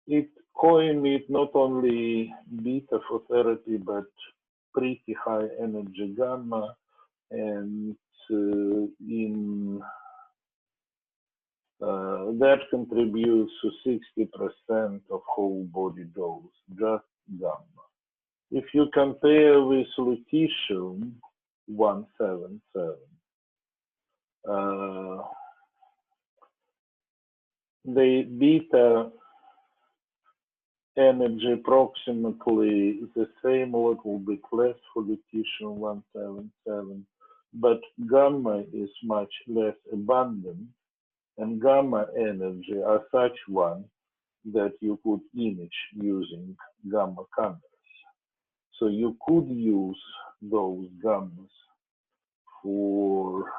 it co-emits not only beta for therapy, but pretty high energy gamma, and that contributes to 60% of whole body dose, just gamma. If you compare with lutetium-177, the beta energy approximately the same or a little bit less for lutetium-177, but gamma is much less abundant, and gamma energy are such one that you could image using gamma cameras. So you could use those gammas for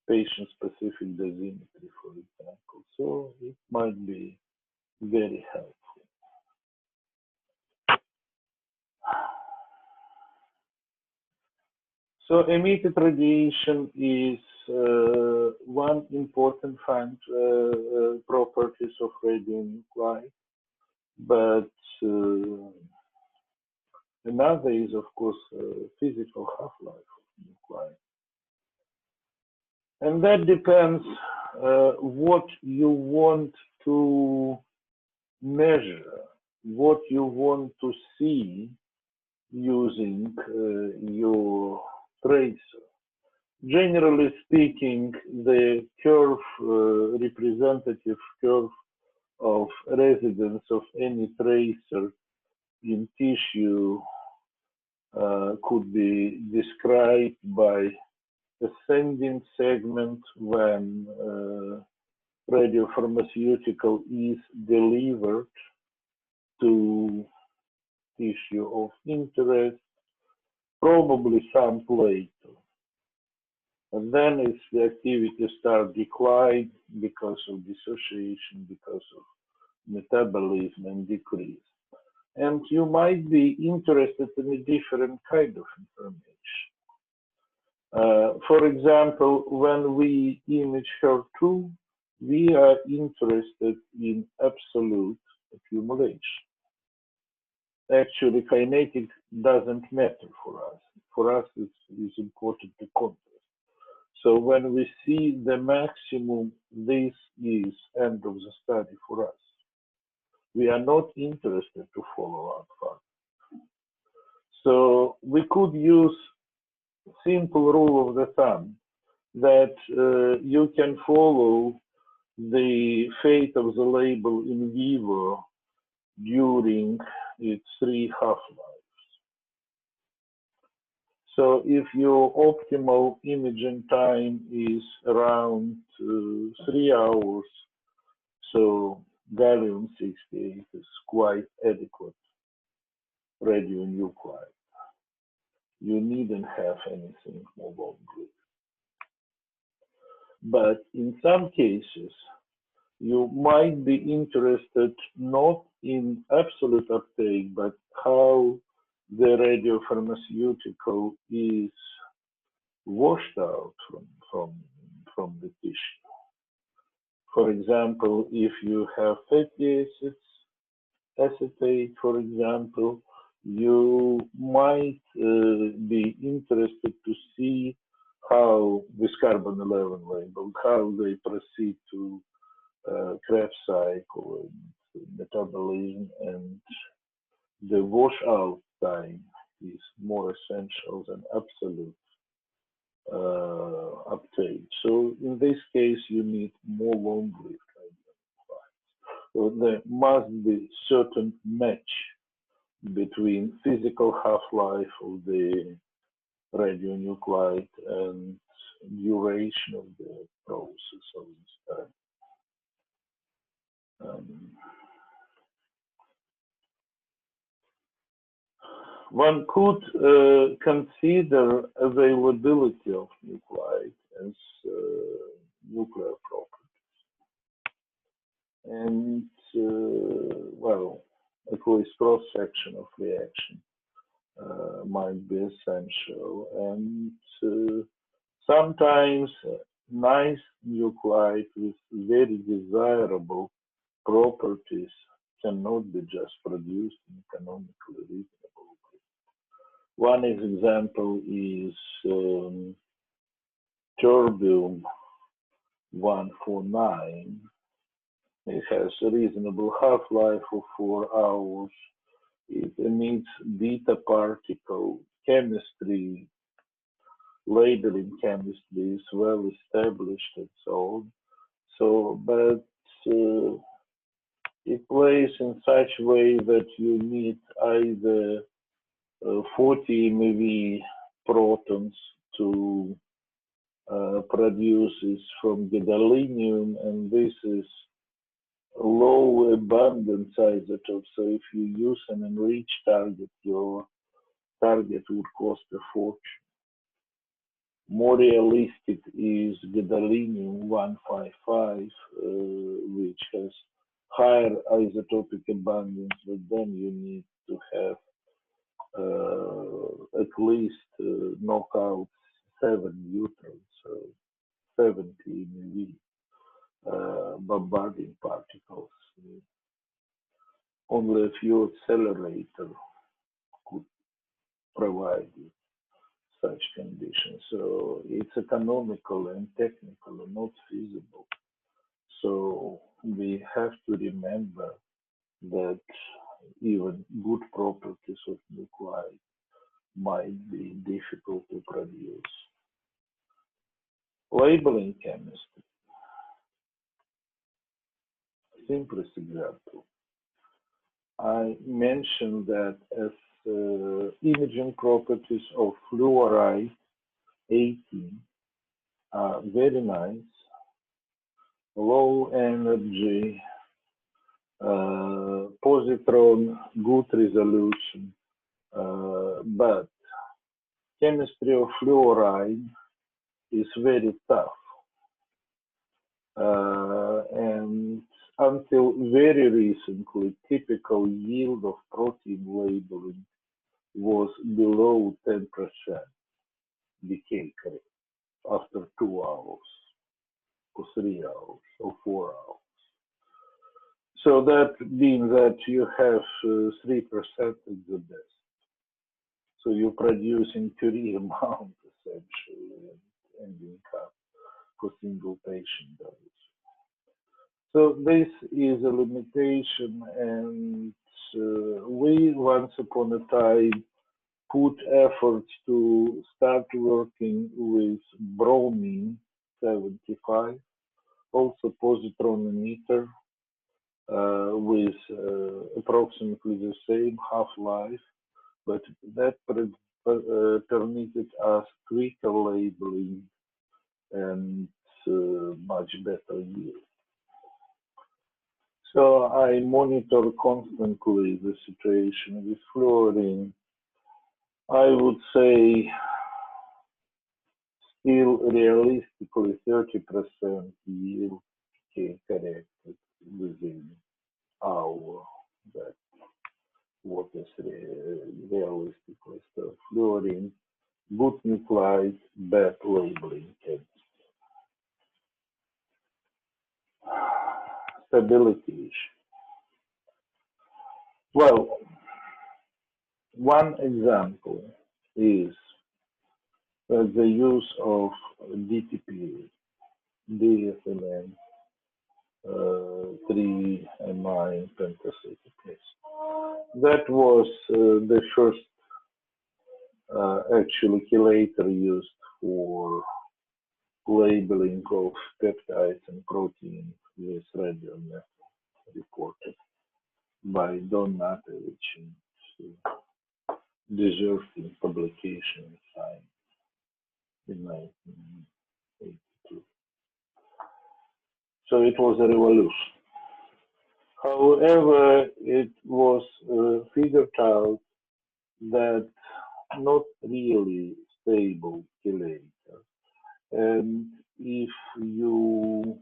patient-specific dosimetry, for example. So it might be very helpful. So emitted radiation is one important properties of radionuclide, but another is, of course, physical half-life of nuclide. And that depends what you want to measure, what you want to see using your tracer. Generally speaking, the curve, representative curve of residence of any tracer in tissue could be described by ascending segment when radiopharmaceutical is delivered to tissue of interest, probably some later. And then its the activity starts decline because of dissociation, because of metabolism and decrease. And you might be interested in a different kind of information. For example, when we image HER2, we are interested in absolute accumulation. Actually, kinetic doesn't matter for us. For us, it's important to contrast. So when we see the maximum, this is end of the study for us. We are not interested to follow up further. So we could use simple rule of the thumb that you can follow the fate of the label in vivo during its 3 half-lives. So if your optimal imaging time is around 3 hours, so gallium-68 is quite adequate radionuclide. You needn't have anything more long-lived. But in some cases, you might be interested not in absolute uptake, but how the radiopharmaceutical is washed out from the tissue. For example, if you have fatty acids, acetate, for example, you might be interested to see how this carbon-11 label, how they proceed to Krebs cycle and metabolism, and the washout time is more essential than absolute uptake. So in this case, you need more long-lived radionuclides. So there must be certain match between physical half-life of the radionuclide and duration of the process of this time. One could consider availability of nuclide as nuclear properties. And, well, at least cross-section of reaction might be essential. And sometimes nice nuclide with very desirable properties cannot be just produced in economically reasonable way. One example is terbium-149. It has a reasonable half-life of 4 hours. It emits beta particle chemistry, labeling chemistry is well established and so on. So, but it plays in such a way that you need either 40 MeV protons to produce this from gadolinium, and this is low abundance isotope. So if you use an enriched target, your target would cost a fortune. More realistic is gadolinium-155, which has higher isotopic abundance, but then you need to have at least knock out 7 neutrons, so 70 MeV bombarding particles. Only a few accelerators could provide you such conditions. So it's economical and technically not feasible. So we have to remember that even good properties of nuclide might be difficult to produce. Labeling chemistry. Simplest example. I mentioned that as imaging properties of fluoride 18 are very nice, low energy, positron, good resolution, but chemistry of fluoride is very tough. And until very recently, typical yield of protein labeling was below 10% decay rate after 2 hours, or 3 hours, or 4 hours. So that means that you have 3% at the best. So you're producing Curie amount essentially and ending up for single patient dose. So this is a limitation, and we once upon a time put efforts to start working with bromine 75, also positron emitter, with approximately the same half-life, but that permitted us quicker labeling and much better yield. So I monitor constantly the situation with fluorine. I would say still realistically 30% yield can corrected within hour. That's what is realistically. So fluorine, good nuclide, bad labeling chemistry. Stability issue. Well, one example is the use of DTP, DFLN, 3-amine pentacetic acid. That was the first actually chelator used for labeling of peptides and proteins with radioactive reported by Don Matevich in deserving publication in Science in 1982. So it was a revolution. However, it was figured out that not really stable chelator. And if you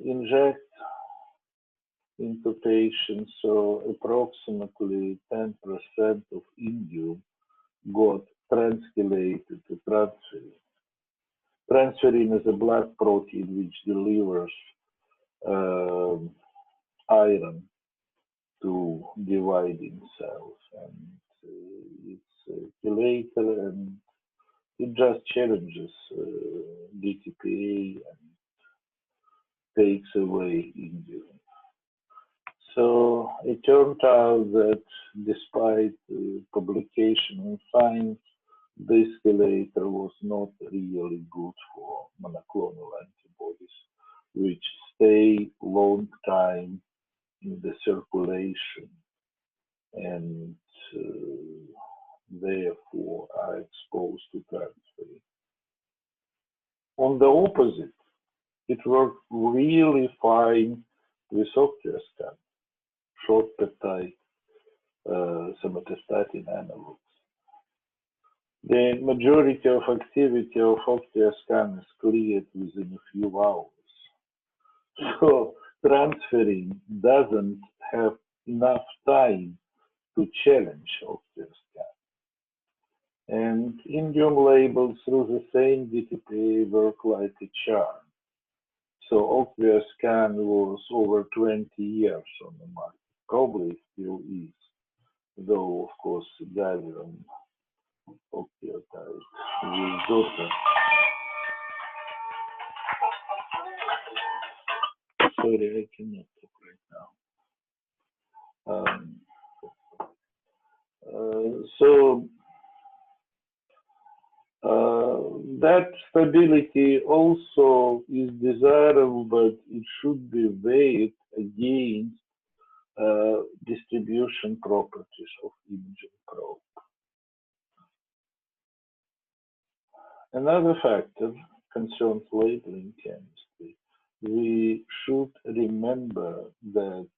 inject into patients, so approximately 10% of indium got transchelated to transferrin. Transferrin is a blood protein which delivers iron to dividing cells, and it's a chelator, and it just challenges DTPA and takes away indium. So it turned out that despite publication in Science, this chelator was not really good for monoclonal antibodies, which stay long time in the circulation and therefore are exposed to transferrin. On the opposite, it worked really fine with octreoscan, short peptide somatostatin analogs. The majority of activity of octreoscan is cleared within a few hours. So transferrin doesn't have enough time to challenge octreoscan. And indium labels through the same DTPA work like a charm. So octreoscan was over 20 years on the market, probably still is, though of course gallium octreotide with daughter. Sorry, I cannot talk right now. So that stability also is desirable, but it should be weighed against distribution properties of imaging probe. Another factor concerns labeling chemistry. We should remember that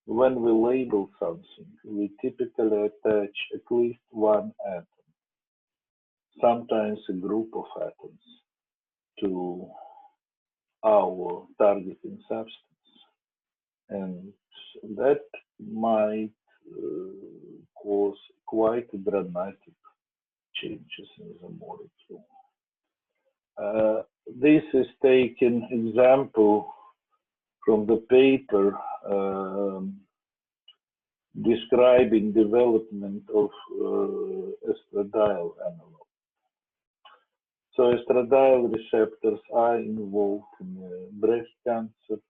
when we label something, we typically attach at least one atom, sometimes a group of atoms, to our targeting substance. And that might cause quite dramatic changes in the molecule. This is taken example from the paper describing development of estradiol analog. So estradiol receptors are involved in breast cancer.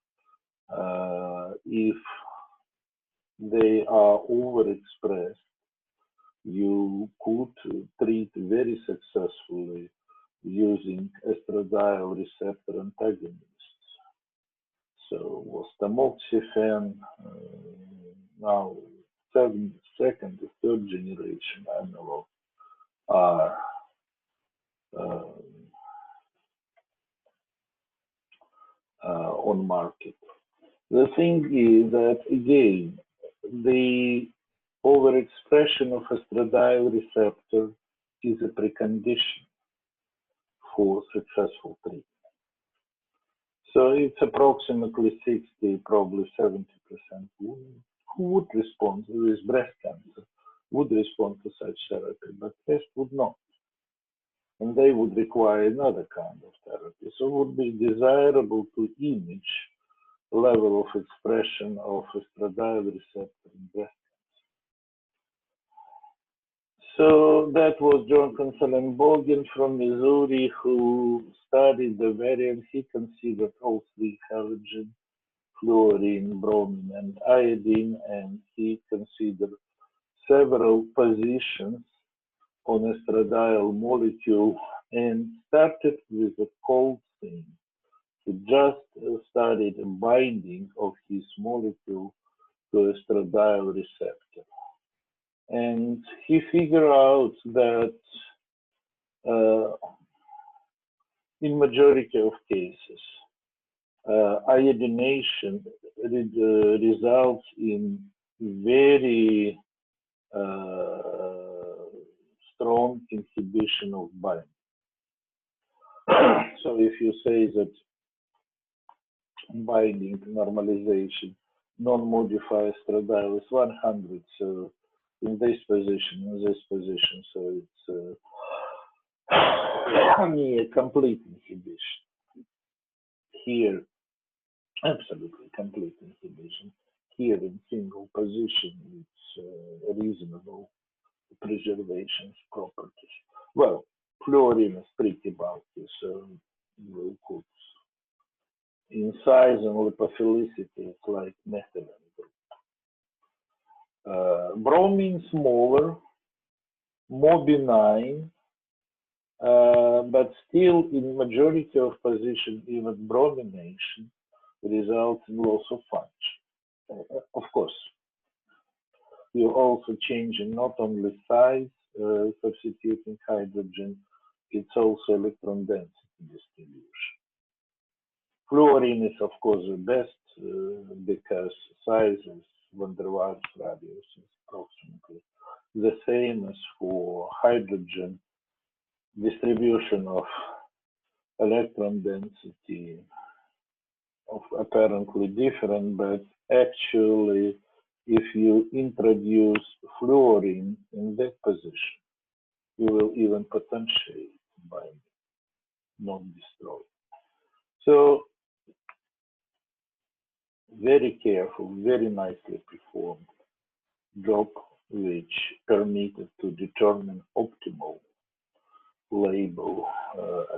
If they are overexpressed, you could treat very successfully using estradiol receptor antagonists. So was tamoxifen, now second or third generation analog are on market. The thing is that, again, the overexpression of estradiol receptor is a precondition for successful treatment. So it's approximately 60, probably 70% women who would respond with breast cancer, would respond to such therapy, but rest would not. And they would require another kind of therapy. So it would be desirable to image level of expression of estradiol receptor in breast cancer. So that was John Consolin-Bogen from Missouri, who studied the variant. He considered all three: halogen, fluorine, bromine, and iodine, and he considered several positions on estradiol molecule and started with a cold thing. He just studied a binding of his molecule to estradiol receptor. And he figured out that in majority of cases, iodination results in very strong inhibition of binding. So if you say that binding normalization non-modified estradiol is 100, so in this position, so it's near complete inhibition. Here, absolutely complete inhibition. Here in single position, it's reasonable preservation properties. Well, fluorine is pretty bulky, so you could, in size and lipophilicity, it's like methylene group. Bromine smaller, more benign, but still in majority of position, even bromination results in loss of function. Of course, you're also changing not only size, substituting hydrogen, it's also electron density distribution. Fluorine is, of course, the best because size is van der Waals radius is approximately the same as for hydrogen. Distribution of electron density of apparently different, but actually, if you introduce fluorine in that position, you will even potentiate binding, not destroy. So, very careful, very nicely performed job, which permitted to determine optimal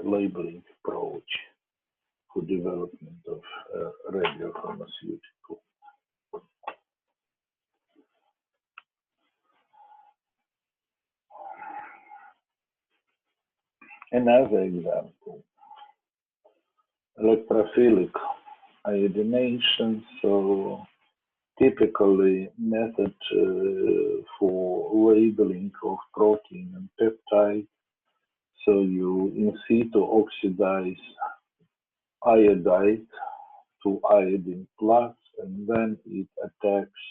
labeling approach for development of radiopharmaceutical. Another example, electrophilic iodination. So typically method for labeling of protein and peptide. So you in situ oxidize iodide to iodine plus, and then it attacks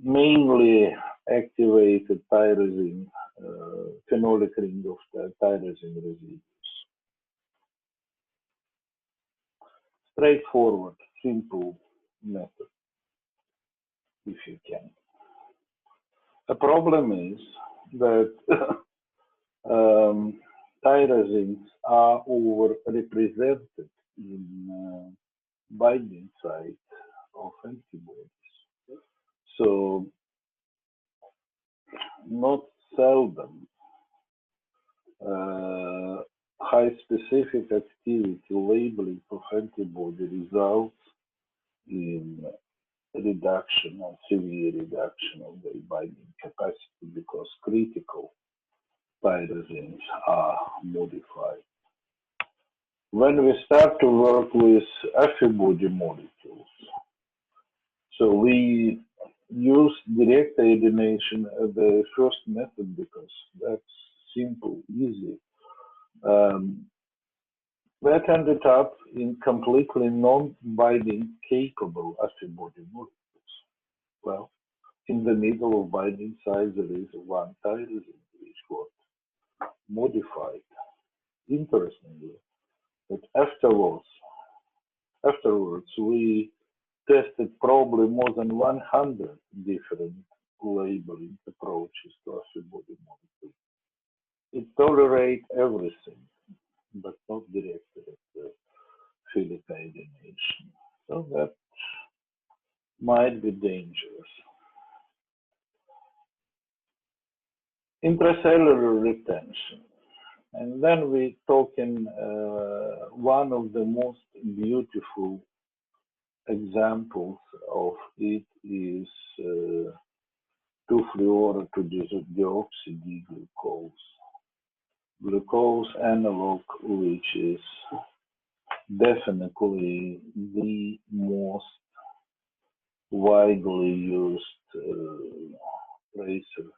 mainly activated tyrosine, phenolic ring of the tyrosine residues. Straightforward, simple method, if you can. The problem is that tyrosines are overrepresented in binding site of antibodies. So not seldom high specific activity labeling of antibody results in reduction or severe reduction of the binding capacity because critical tyrosines are modified. When we start to work with antibody molecules, so we use direct iodination as the first method because that's simple, easy. That ended up in completely non-binding capable antibody molecules. Well, in the middle of binding site there is one tyrosine which got modified. Interestingly, but afterwards we tested probably more than 100 different labeling approaches to antibody molecules. It tolerates everything, but not directed at the philic iodination. So that might be dangerous. Intracellular retention. And then we talk in one of the most beautiful examples of it is 2-fluoro-2-deoxy-D-glucose. Glucose analog, which is definitely the most widely used tracer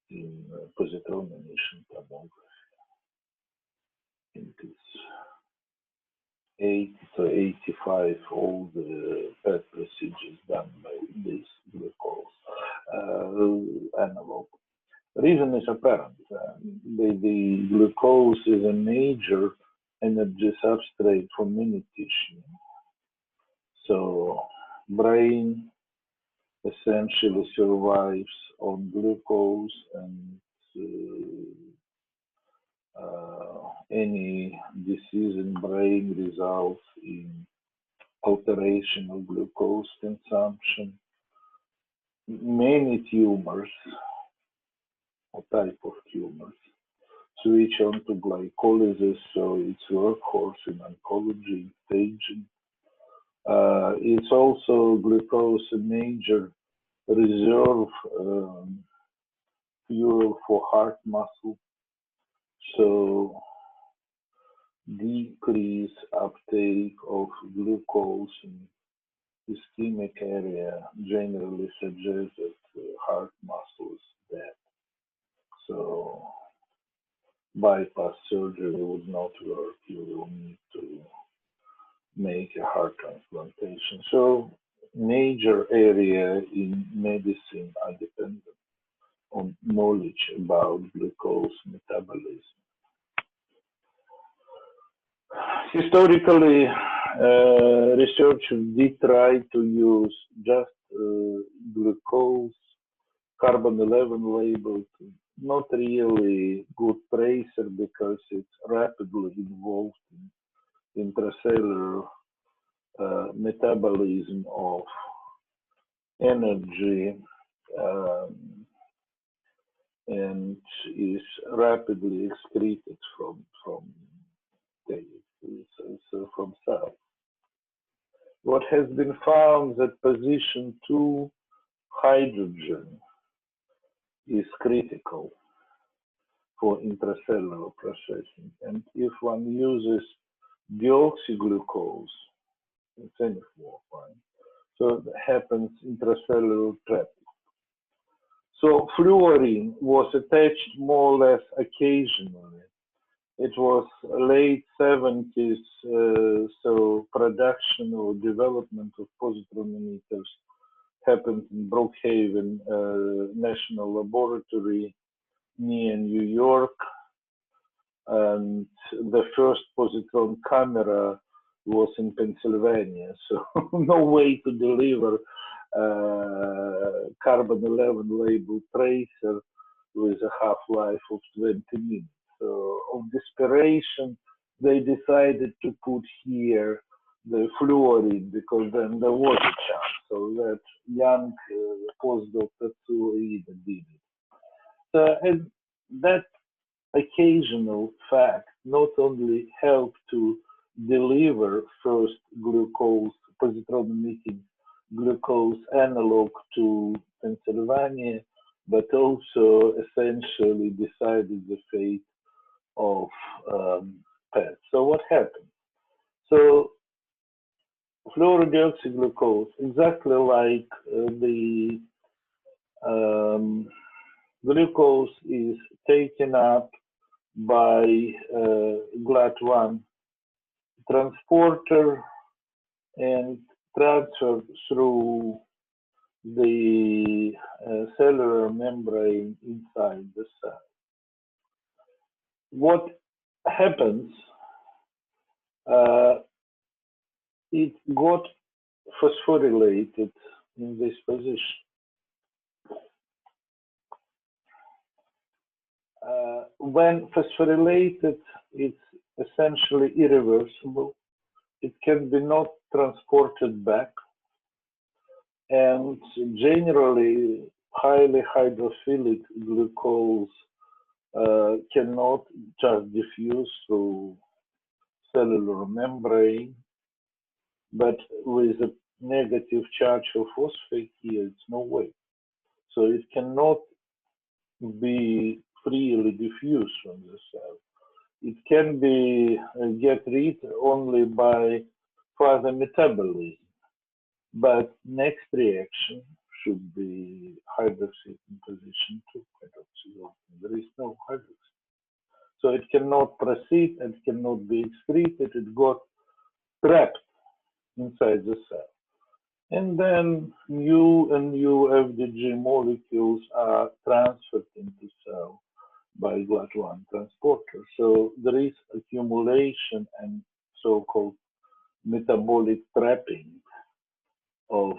in positron emission tomography. It is 80 to 85 all the PET procedures done by this glucose analog. Reason is apparent. The glucose is a major energy substrate for many tissues. So brain essentially survives on glucose, and any disease in brain results in alteration of glucose consumption. Many tumors, or type of tumors, switch on to glycolysis, so it's workhorse in oncology, staging. It's also glucose a major reserve fuel for heart muscle, so decrease uptake of glucose in ischemic area generally suggests that heart muscle is dead. So bypass surgery would not work. You will need to make a heart transplantation. So major area in medicine are dependent on knowledge about glucose metabolism. Historically, researchers did try to use just glucose, carbon-11 labeled, not really good tracer because it's rapidly involved in intracellular metabolism of energy and is rapidly excreted from cells. What has been found that position 2 hydrogen is critical for intracellular processing, and if one uses deoxyglucose It's any fluorine. So that happens intracellular trapping. So fluorine was attached more or less occasionally. It was late 70s, so production or development of positron emitters happened in Brookhaven National Laboratory near New York. And the first positron camera was in Pennsylvania, so no way to deliver carbon-11 labeled tracer with a half-life of 20 minutes. So of desperation, they decided to put here the fluorine because then there was a chance. So that young postdoc Tatsuo did it. And that occasional fact not only helped to deliver first glucose, positron-emitting glucose analog to Pennsylvania, but also essentially decided the fate of PET. So what happened? So fluorodeoxyglucose, exactly like the glucose is taken up by GLUT1 transporter and transferred through the cellular membrane inside the cell. What happens? It got phosphorylated in this position. When phosphorylated, it's essentially irreversible. It can be not transported back, and generally highly hydrophilic glucose cannot just diffuse through cellular membrane, but with a negative charge of phosphate here, it's no way. So it cannot be freely diffused from the cell. It can be get rid only by further metabolism, but next reaction should be hydroxide in position 2 hydroxyl. There is no hydroxide. So it cannot proceed and cannot be excreted. It got trapped inside the cell. And then new and new FDG molecules are transferred into cell by GLUT1 transporter. So there is accumulation and so-called metabolic trapping of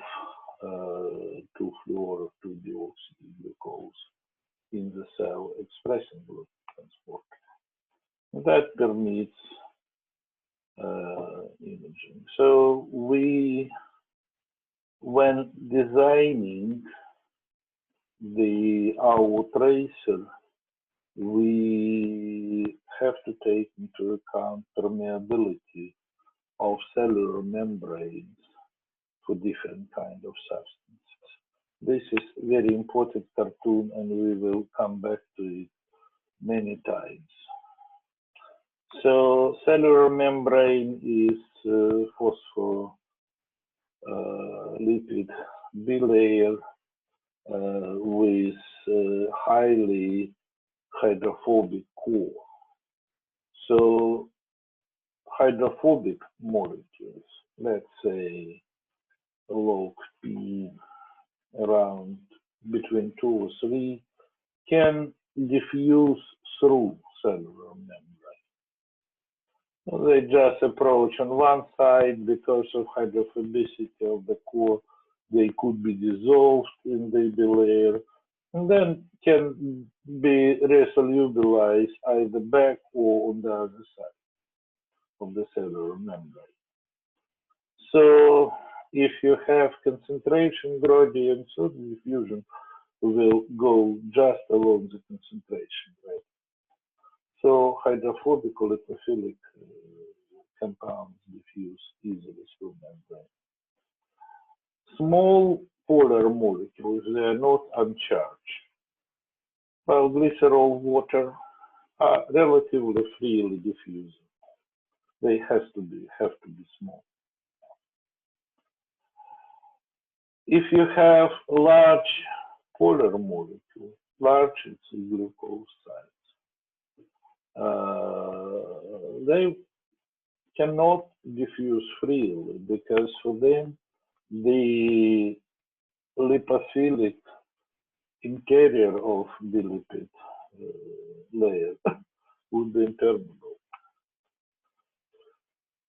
2-fluoro-2-deoxyglucose in the cell expressing GLUT1 transporter. That permits imaging. So when designing our tracer, we have to take into account permeability of cellular membranes for different kinds of substances. This is a very important cartoon, and we will come back to it many times. So cellular membrane is phospholipid bilayer with highly hydrophobic core. So hydrophobic molecules, let's say log P around between 2 or 3, can diffuse through cellular membrane. They just approach on one side because of hydrophobicity of the core. They could be dissolved in the bilayer and then can be resolubilized either back or on the other side of the cellular membrane. So if you have concentration gradient, so the diffusion will go just along the concentration gradient. So hydrophobic or lipophilic compounds diffuse easily through membrane. Small polar molecules, they are not uncharged. While glycerol water are relatively freely diffusing. They have to be small. if you have large polar molecule, large it's glucose size, they cannot diffuse freely because for them the lipophilic interior of the lipid layer would be impermeable.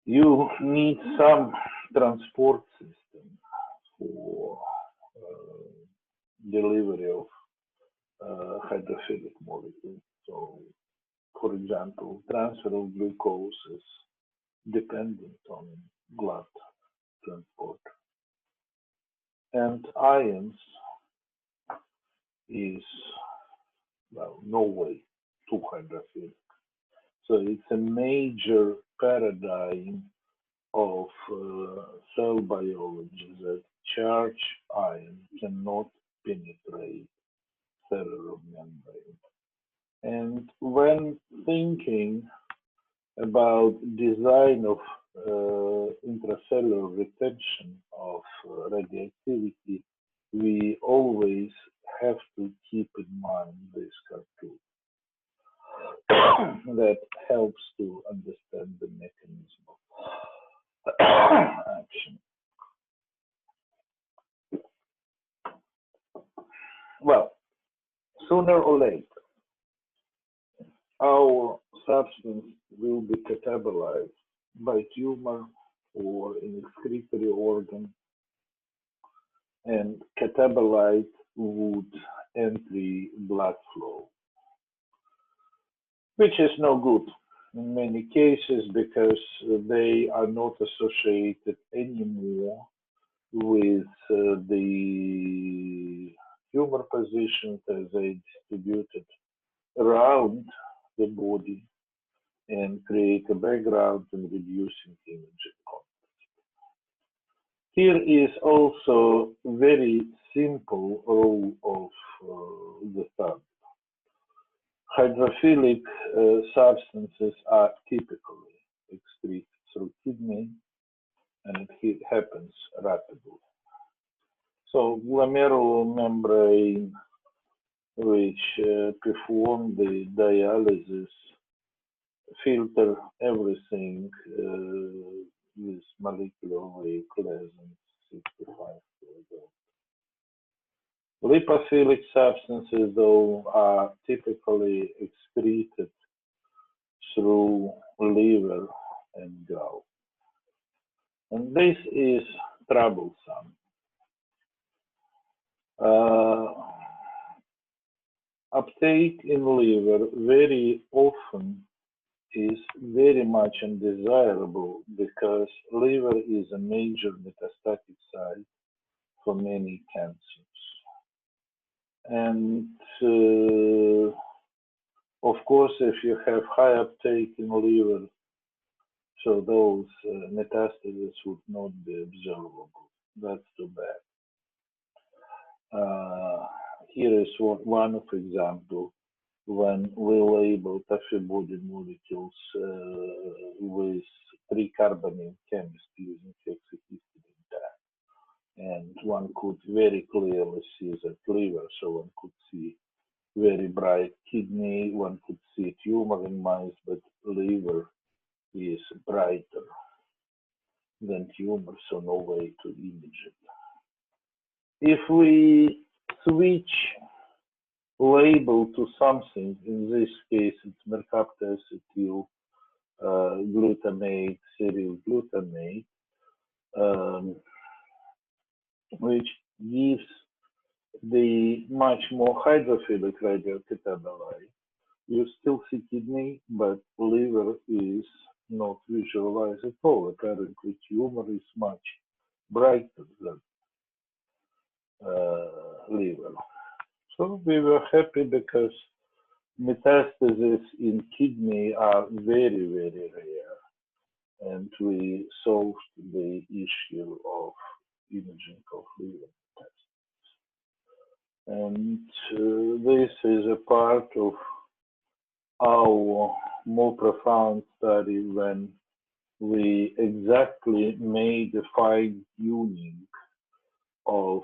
You need some transport system for delivery of hydrophilic molecules. So, for example, transfer of glucose is dependent on blood transport. And ions is, well, no way too hydrophilic. So it's a major paradigm of cell biology that charged ion cannot penetrate cellular membrane. And when thinking about design of intracellular retention of radioactivity, we always have to keep in mind this cartoon. That helps to understand the mechanism of action. Well, sooner or later, our substance will be catabolized by tumor or in excretory organ, and catabolite would enter blood flow, which is no good in many cases because they are not associated anymore with the tumor positions as they distributed around the body and create a background in reducing imaging contrast. Here is also very simple rule of the thumb. Hydrophilic substances are typically excreted through kidney, and it happens rapidly. So glomerular membrane, which perform the dialysis, filter everything with molecular weight less than 65 kilograms. Lipophilic substances, though, are typically excreted through liver and gall. And this is troublesome. Uptake in liver very often is very much undesirable because liver is a major metastatic site for many cancers. And of course, if you have high uptake in liver, so those metastases would not be observable. That's too bad. Here is one of example when we label antibody molecules with 3-carbonyl chemistry using hexahistidine tag. And one could very clearly see that liver, so one could see very bright kidney, one could see tumor in mice, but liver is brighter than tumor, so no way to image it. If we switch label to something, in this case it's mercaptoacetyl glutamate, serial glutamate, which gives the much more hydrophilic radiocatabolite. You still see kidney, but liver is not visualized at all. Apparently, tumor is much brighter than liver. So we were happy because metastases in kidney are very, very rare. And we solved the issue of imaging of liver metastases. And this is a part of our more profound study when we exactly made the fine tuning of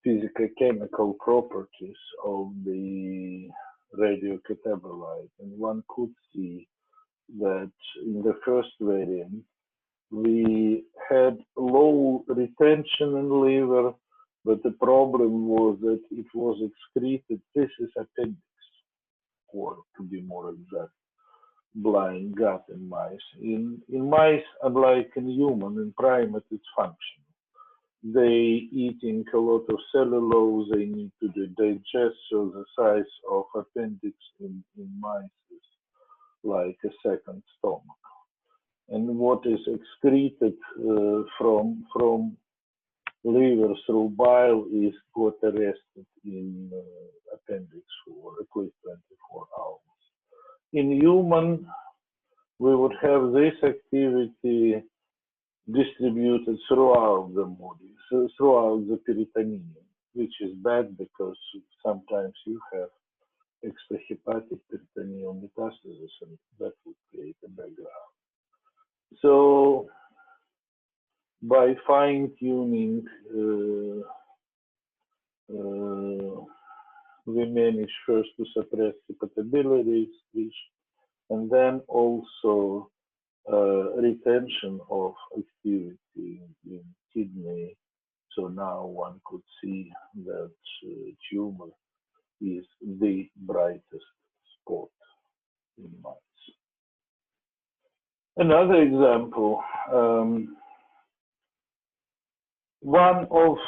physicochemical properties of the radiocatabolite, and one could see that in the first variant we had low retention in liver, but the problem was that it was excreted. This is appendix, or to be more exact, blind gut in mice. In mice, unlike in human, in primate, it's functional. They eating a lot of cellulose, they need to digest, so the size of appendix in mice is like a second stomach. And what is excreted from liver through bile is got arrested in appendix for at least 24 hours. In human, we would have this activity distributed throughout the body, so throughout the peritoneum, which is bad because sometimes you have extrahepatic peritoneal metastasis, and that would create a background. So by fine-tuning, we manage first to suppress hepatobiliary excretion, and then also retention of activity in kidney. So now one could see that tumor is the brightest spot in mice. Another example, one of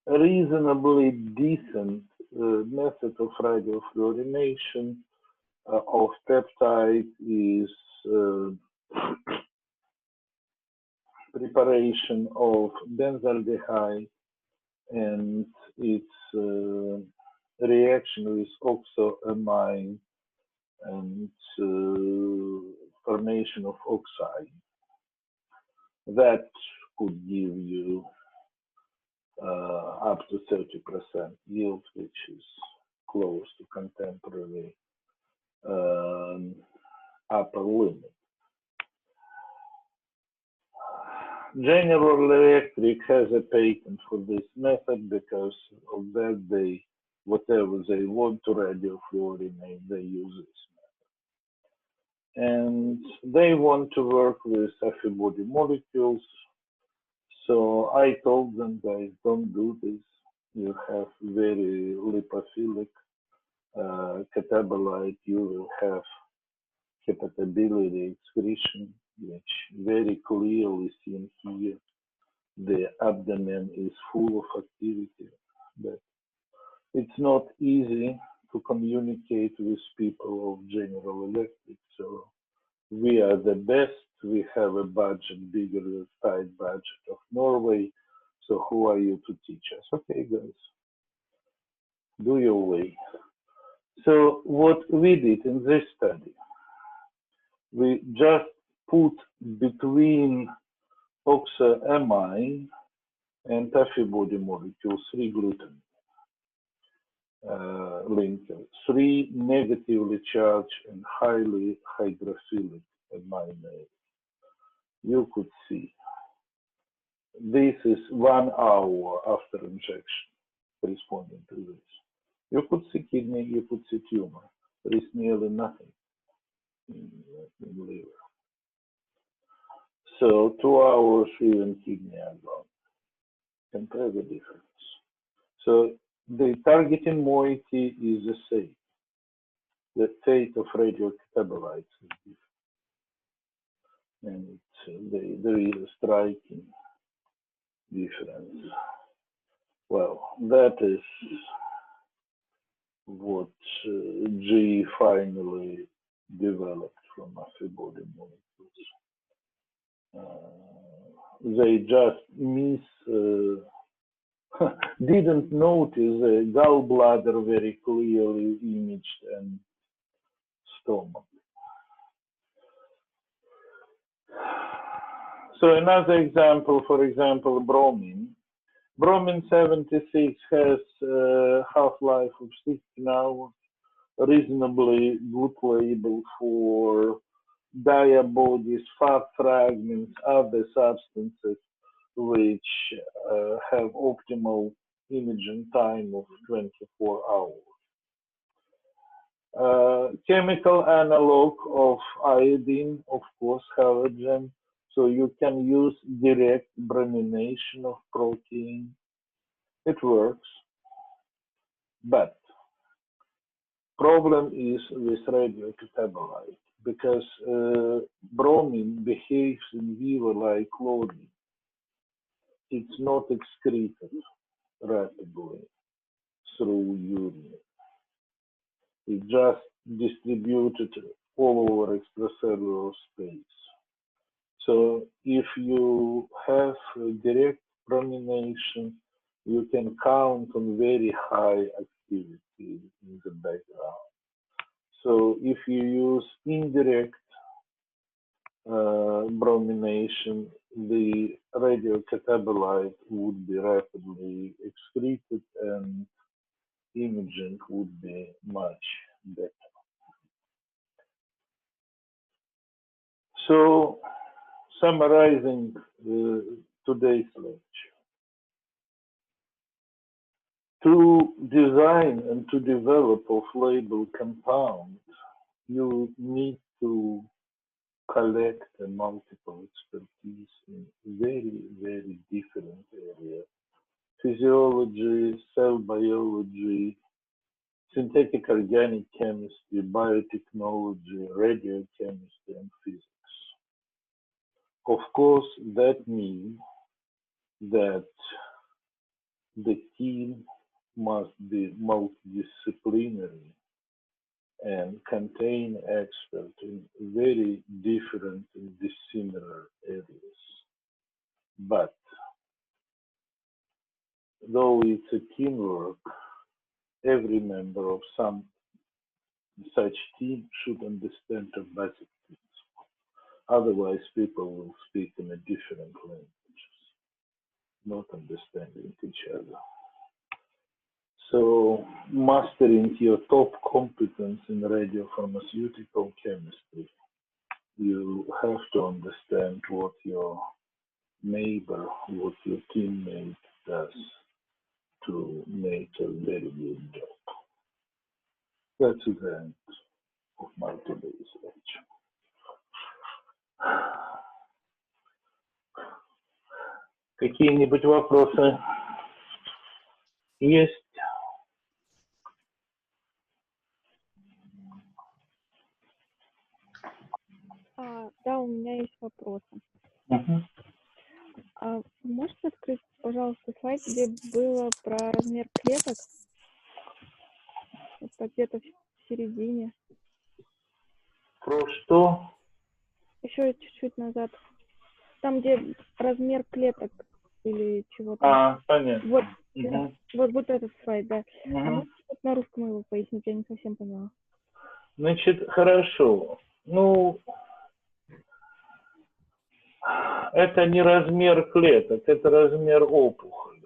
reasonably decent method of radiofluorination of peptide is preparation of benzaldehyde and its reaction with oxoamine and formation of oxide. That could give you up to 30% yield, which is close to contemporary upper limit. General Electric has a patent for this method because of that they, whatever they want to radiofluorinate, they use this method. And they want to work with antibody molecules. So I told them, guys, don't do this. You have very lipophilic catabolite. You will have hepatobiliary excretion, which very clearly seen here. The abdomen is full of activity. But it's not easy to communicate with people of General Electric. So we are the best. We have a budget bigger than the tight budget of Norway. So who are you to teach us? Okay, guys, do your way. So what we did in this study, we just put between oxoamine and antibody molecules 3 gluten linker, 3 negatively charged and highly hydrophilic amino acids. You could see this is 1 hour after injection corresponding to this. You could see kidney, you could see tumor. There is nearly nothing in liver. So 2 hours, even kidney are gone. Compare the difference. So the targeting moiety is the same. The fate of radiocatabolites is different. And there is a striking difference. Well, that is what G finally developed from antibody molecules. They just didn't notice the gallbladder very clearly imaged and stomach. So another example, for example, bromine. Bromine 76 has a half-life of 16 hours, reasonably good label for diabodies, fat fragments, other substances. which have optimal imaging time of 24 hours. Chemical analog of iodine, of course, halogen, so you can use direct bromination of protein. It works, but problem is with radiocatabolite because bromine behaves in vivo like chlorine. It's not excreted rapidly through urine. It just distributed all over extracellular space. So if you have direct bromination, you can count on very high activity in the background. So if you use indirect bromination, the radiocatabolite would be rapidly excreted and imaging would be much better. So, summarizing today's lecture. To design and to develop off-label compounds, you need to collect a multiple expertise in very, very different areas. Physiology, cell biology, synthetic organic chemistry, biotechnology, radiochemistry, and physics. Of course, that means that the team must be multidisciplinary and contain experts in very different and dissimilar areas. But though it's a teamwork, every member of some such team should understand the basic principles. Otherwise, people will speak in a different languages, not understanding each other. So, mastering your top competence in radiopharmaceutical chemistry, you have to understand what your neighbor, what your teammate does to make a very good job. That's the end of my today's lecture. Какие-нибудь вопросы есть? Да, у меня есть вопросы. Можете открыть, пожалуйста, слайд, где было про размер клеток? Это где-то в середине. Про что? Еще чуть-чуть назад. Там, где размер клеток или чего-то. Понятно. Вот этот слайд, да. Можете на русском его пояснить? Я не совсем поняла. Значит, хорошо. Ну, это не размер клеток, это размер опухоли.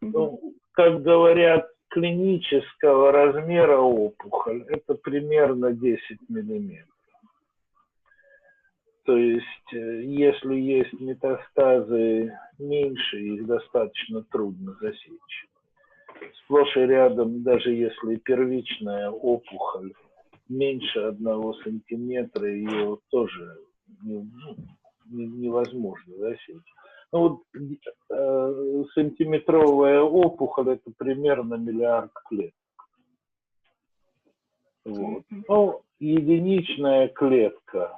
Ну, как говорят, клинического размера опухоль это примерно 10 миллиметров. То есть, если есть метастазы меньше, их достаточно трудно засечь. Сплошь и рядом, даже если первичная опухоль меньше 1 сантиметра, ее тоже невозможно засечь. Ну, вот, сантиметровая опухоль это примерно 1 миллиард клеток. Вот. Ну, единичная клетка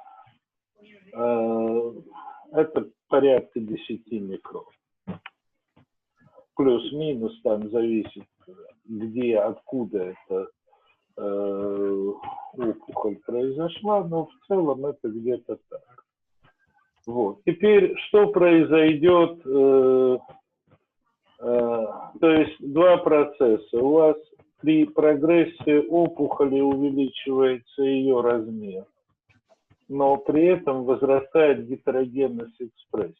это порядка 10 микрон. Плюс-минус там зависит, где, откуда эта опухоль произошла, но в целом это где-то так. Вот. Теперь, что произойдет, то есть два процесса. У вас при прогрессии опухоли увеличивается ее размер, но при этом возрастает гетерогенность экспрессии.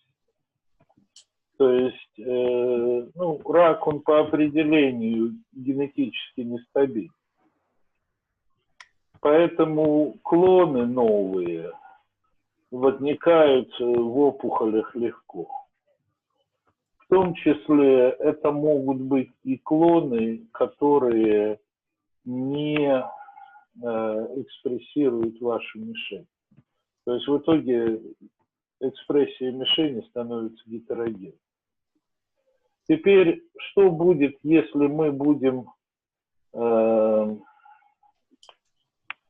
То есть, ну, рак, он по определению генетически нестабилен. Поэтому клоны новые возникают в опухолях легко. том числе это могут быть и клоны, которые не экспрессируют вашу мишень. То есть в итоге экспрессия мишени становится гетерогенной. Теперь, что будет, если мы будем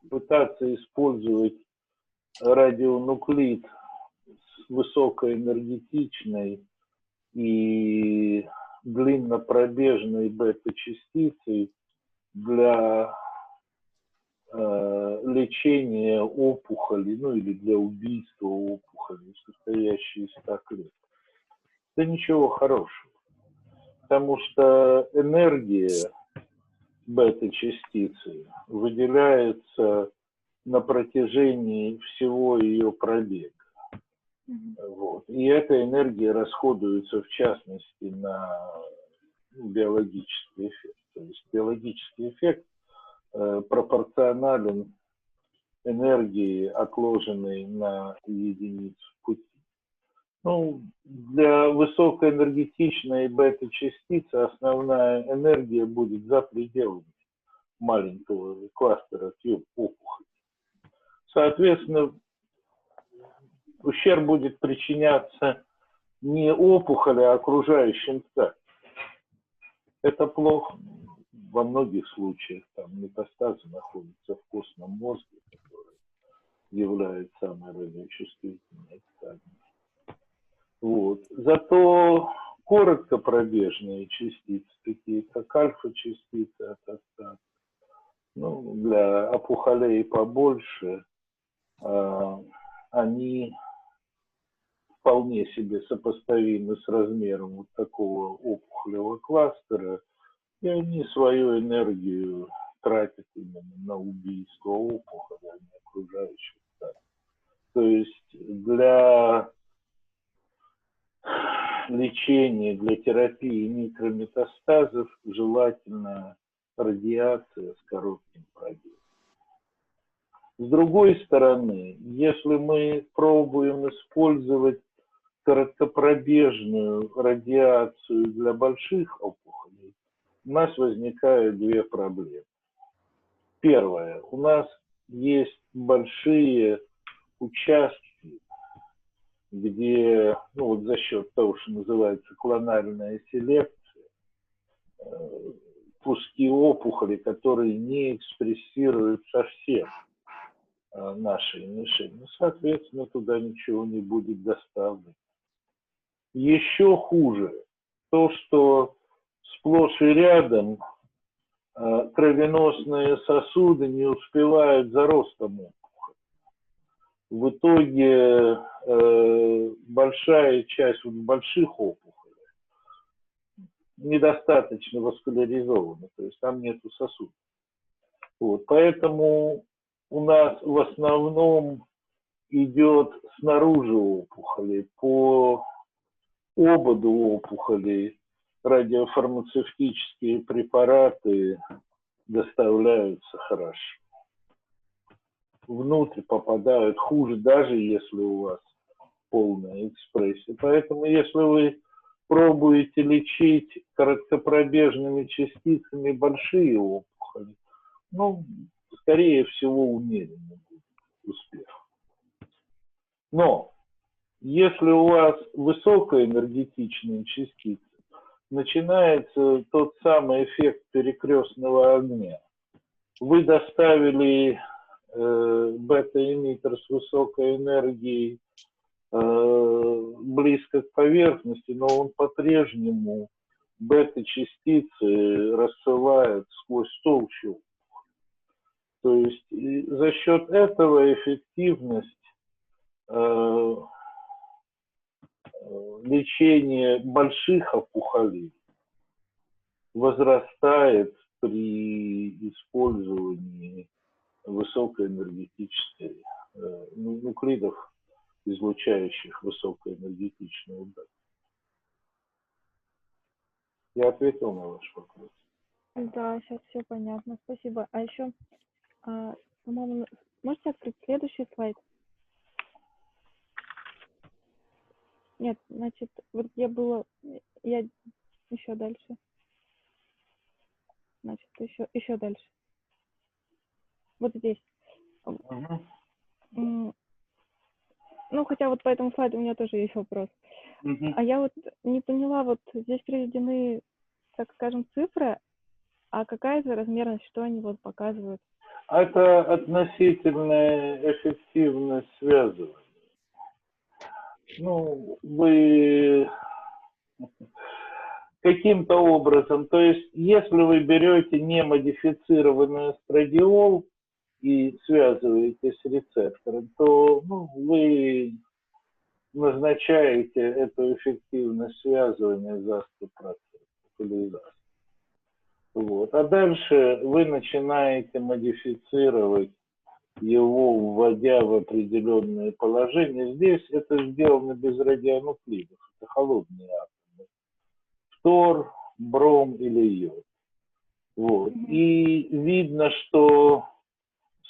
пытаться использовать радионуклид с высокоэнергетичной и длиннопробежной бета-частицей для лечения опухолей, ну или для убийства опухолей, состоящей из 100 клеток? Да ничего хорошего, потому что энергия бета-частицы выделяется на протяжении всего ее пробега. Вот. И эта энергия расходуется, в частности, на биологический эффект. То есть биологический эффект пропорционален энергии, отложенной на единицу пути. Ну, для высокоэнергетичной бета-частицы основная энергия будет за пределами маленького кластера опухолей. Соответственно, ущерб будет причиняться не опухоли, а окружающим тканям. Это плохо. Во многих случаях там метастазы находятся в костном мозге, который является самой радиочувствительной тканью. Вот. Зато короткопробежные частицы, такие как альфа-частицы от остатка, ну, для опухолей побольше, они вполне себе сопоставимы с размером вот такого опухолевого кластера, и они свою энергию тратят именно на убийство опухоли, а не окружающих тканей. То есть для лечения, для терапии микрометастазов желательно радиация с коротким пробегом. С другой стороны, если мы пробуем использовать короткопробежную радиацию для больших опухолей, у нас возникают две проблемы. Первое. У нас есть большие участки, где, ну вот за счет того, что называется клональная селекция, куски опухоли, которые не экспрессируют совсем нашей мишени, соответственно, туда ничего не будет доставлено. Еще хуже то, что сплошь и рядом кровеносные сосуды не успевают за ростом опухоли. В итоге большая часть вот больших опухолей недостаточно васкуляризована, то есть там нету сосудов. Вот, поэтому у нас в основном идет снаружи опухоли, по ободу опухолей радиофармацевтические препараты доставляются хорошо. Внутрь попадают хуже, даже если у вас полная экспрессия. Поэтому если вы пробуете лечить короткопробежными частицами большие опухоли, ну, скорее всего, умеренный будет успех. Но если у вас высокоэнергетичные частицы, начинается тот самый эффект перекрестного огня. Вы доставили бета-эмиттер с высокой энергией близко к поверхности, но он по-прежнему бета-частицы рассылает сквозь толщу. То есть за счет этого эффективность лечения больших опухолей возрастает при использовании высокоэнергетических нуклидов, излучающих высокоэнергетичную бета. Я ответил на ваш вопрос. Да, сейчас все понятно. Спасибо. А еще, по-моему, можете открыть следующий слайд? Нет, значит, вот где было, я еще дальше. Значит, еще дальше. Вот здесь. Ну, хотя вот по этому слайду у меня тоже есть вопрос. А я вот не поняла, вот здесь приведены, так скажем, цифры, а какая же размерность, что они вот показывают? Это относительная эффективность связывания. Ну, вы каким-то образом, то есть, если вы берете немодифицированный эстрадиол и связываете с рецептором, то вы назначаете эту эффективность связывания за 100% или за 100%. Вот. А дальше вы начинаете модифицировать его, вводя в определенные положения. Здесь это сделано без радионуклидов, это холодные атомы. Фтор, бром или йод. Вот. И видно, что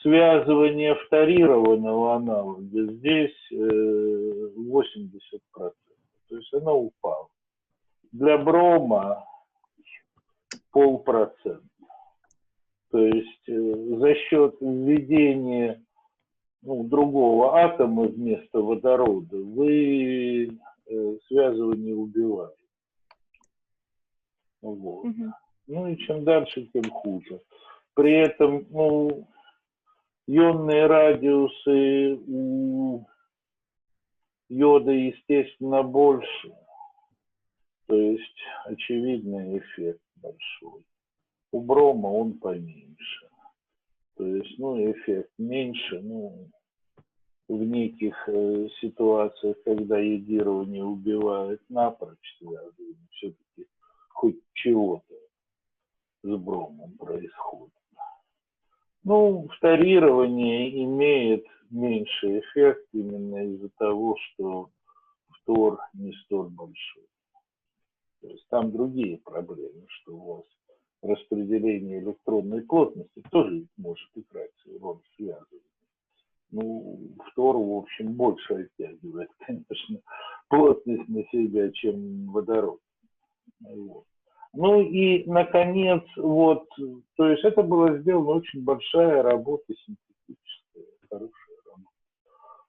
связывание фторированного аналога здесь 80%. То есть оно упало. Для брома 0,5%. То есть за счет введения другого атома вместо водорода вы связывание убиваете. Вот. Ну и чем дальше, тем хуже. При этом, ионные радиусы у йода, естественно, больше. То есть очевидный эффект большой. У брома он поменьше. То есть, эффект меньше, в неких ситуациях, когда йодирование убивает напрочь связывание, все-таки хоть чего-то с бромом происходит. Фторирование имеет меньший эффект именно из-за того, что фтор не столь большой. То есть там другие проблемы, что у вас распределение электронной плотности тоже может играть свою роль связывания. Фтор, в общем, больше оттягивает, конечно, плотность на себя, чем водород. Вот. И, наконец, то есть это была сделана очень большая работа синтетическая, хорошая работа.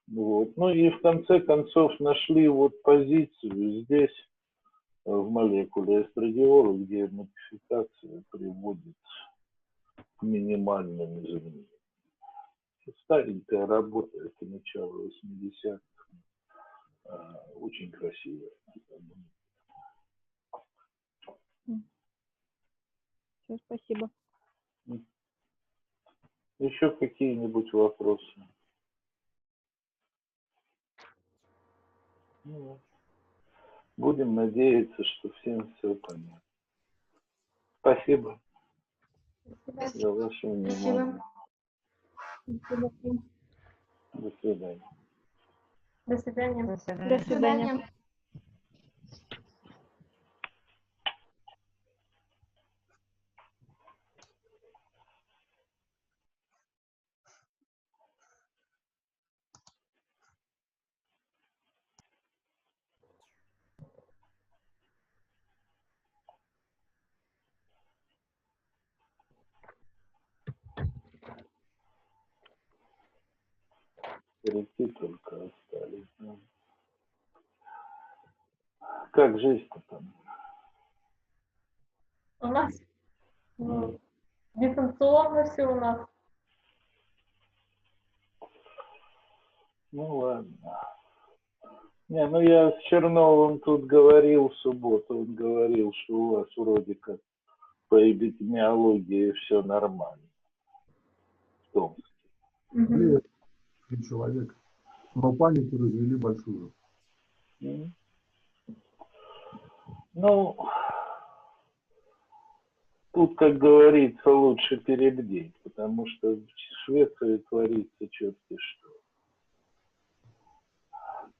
Вот. И в конце концов нашли позицию здесь, в молекуле эстрадиола, где модификация приводит к минимальным изменениям. Старенькая работа, это начало 80-х, очень красивая. Все, спасибо. Еще какие-нибудь вопросы? Будем надеяться, что всем все понятно. Спасибо за ваше внимание. До свидания. До свидания. До свидания. Старики только остались. Да? Как жизнь-то там? У нас дистанционно все у нас. Ладно. Я с Черновым тут говорил в субботу, он говорил, что у вас вроде как по эпидемиологии все нормально. В Томске. Человек. Но панику развели большую. Тут, как говорится, лучше перебдеть, потому что в Швеции творится черти что.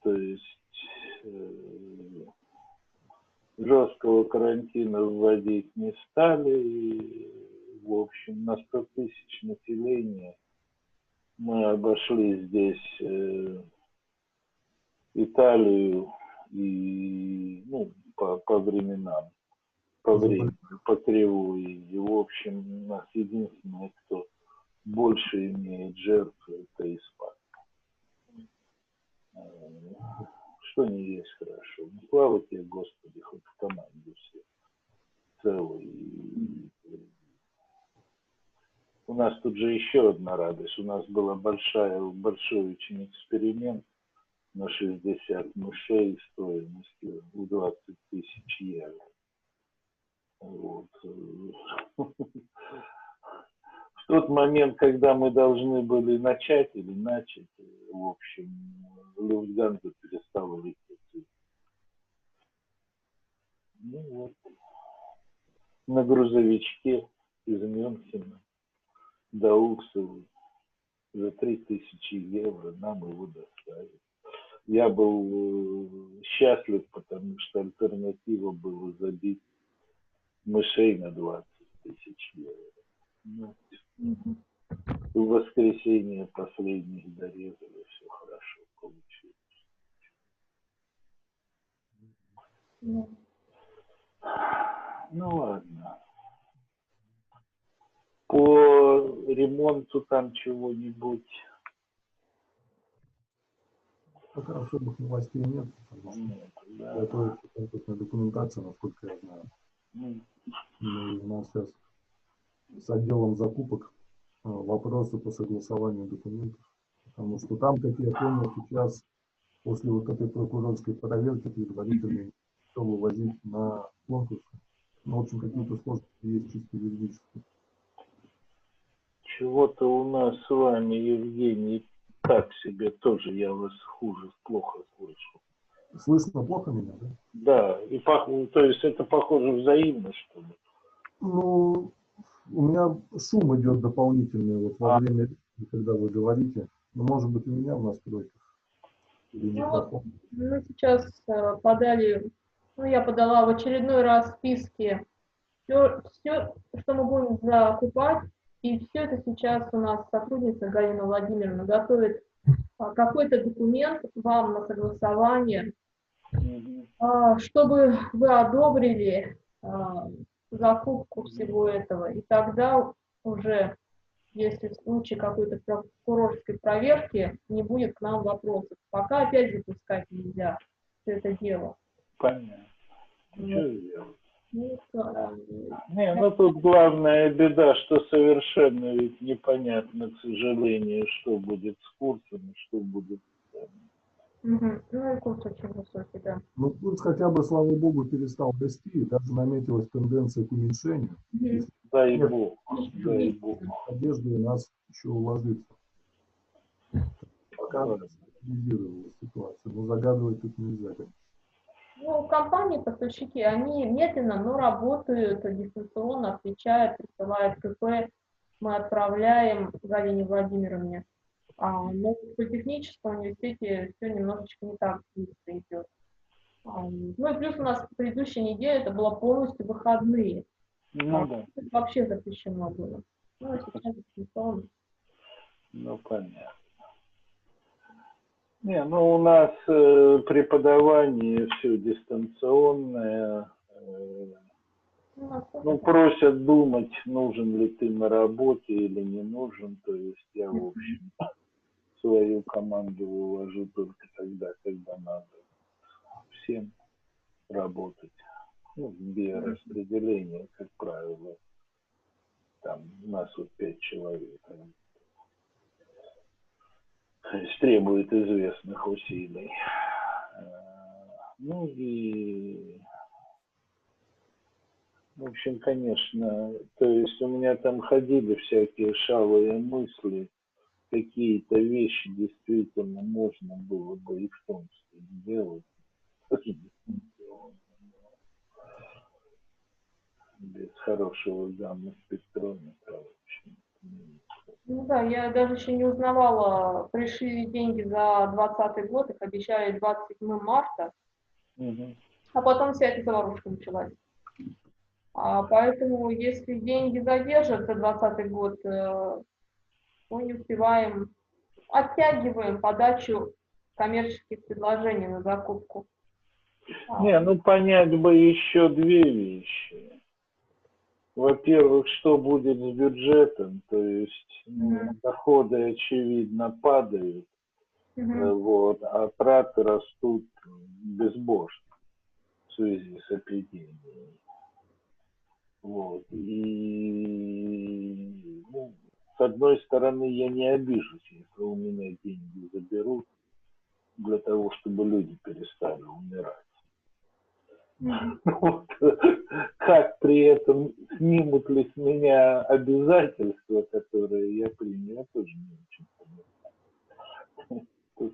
То есть жесткого карантина вводить не стали. И, в общем, на 100 тысяч населения мы обошли здесь Италию и, ну, по временам, по времени, по кривой. И, в общем, у нас единственное, кто больше имеет жертв, это испанцы. Что не есть хорошо. Ну, слава тебе, Господи, хоть в команде все целые. У нас тут же еще одна радость. У нас был большой очень эксперимент на 60 мышей стоимостью в 20 тысяч евро. Вот. В тот момент, когда мы должны были начать, в общем, Люфтганза перестала лететь. Ну вот. На грузовичке из Мюнхена до Уксовой за 3000 евро нам его доставили. Я был счастлив, потому что альтернатива была забить мышей на 20 тысяч евро. Ну, в воскресенье последних дорезали, все хорошо получилось. Ну ладно. По ремонту там чего-нибудь? Пока особых новостей нет. Готовится конкретная документация, насколько я знаю. И у нас сейчас с отделом закупок вопросы по согласованию документов. Потому что там, как я понял, сейчас после вот этой прокурорской проверки предварительно все вывозить на конкурс. Ну, в общем, какие-то сложности есть чисто юридические. Чего-то у нас с вами, Евгений, так себе тоже, я вас плохо слышу. Слышно плохо меня, да? Да, и то есть это похоже взаимно, что ли? Ну, у меня шум идет дополнительный вот во время, когда вы говорите. Но, может быть, у меня в настройках. Ну, мы сейчас я подала в очередной раз списки все, что мы будем закупать, и все это сейчас у нас сотрудница Галина Владимировна готовит какой-то документ вам на согласование, чтобы вы одобрили закупку всего этого, и тогда уже, если в случае какой-то прокурорской проверки, не будет к нам вопросов. Пока опять запускать нельзя все это дело. Понятно. Вот. Что делать? Не, ну тут главная беда, что совершенно ведь непонятно, к сожалению, что будет с курсом, что будет с Ну и курс очень высокий, да. Ну, курс хотя бы, слава богу, перестал расти, и даже наметилась тенденция к уменьшению. Дай бог, дай бог. Надежда у нас еще уложится. Пока стабилизировалась ситуация, но загадывать тут нельзя, конечно. Ну, компании, поставщики, они медленно, но работают, дистанционно отвечают, присылают КП, мы отправляем Галине Владимировне. Но по техническому университете все немножечко не так быстро идет. Ну и плюс у нас в предыдущей неделе это было полностью выходные. Да. Это вообще запрещено было. Ну, а сейчас дистанционно. Ну, понятно. Не, ну у нас преподавание все дистанционное. Ну, просят думать, нужен ли ты на работе или не нужен. То есть я, в общем, свою команду вывожу только тогда, когда надо всем работать. Ну, в биораспределении, как правило. Там у нас вот 5 человек. То есть требует известных усилий. Ну и, в общем, конечно, то есть у меня там ходили всякие шалые мысли, какие-то вещи действительно можно было бы и в том числе делать. Без хорошего гамма-спектрометра, в общем. Ну да, я даже еще не узнавала, пришли деньги за 2020 год, их обещали 27 марта, а потом вся эта заварушка началась. Поэтому, если деньги задержатся 2020 год, мы не успеваем, оттягиваем подачу коммерческих предложений на закупку. Не, ну понять бы еще две вещи. Во-первых, что будет с бюджетом, то есть доходы, очевидно, падают, вот, а траты растут безбожно в связи с эпидемией. Вот. И ну, с одной стороны, я не обижусь, если у меня деньги заберут для того, чтобы люди перестали умирать. Вот. Как при этом снимут ли с меня обязательства, которые я принял, я тоже не очень понимаю. Тут,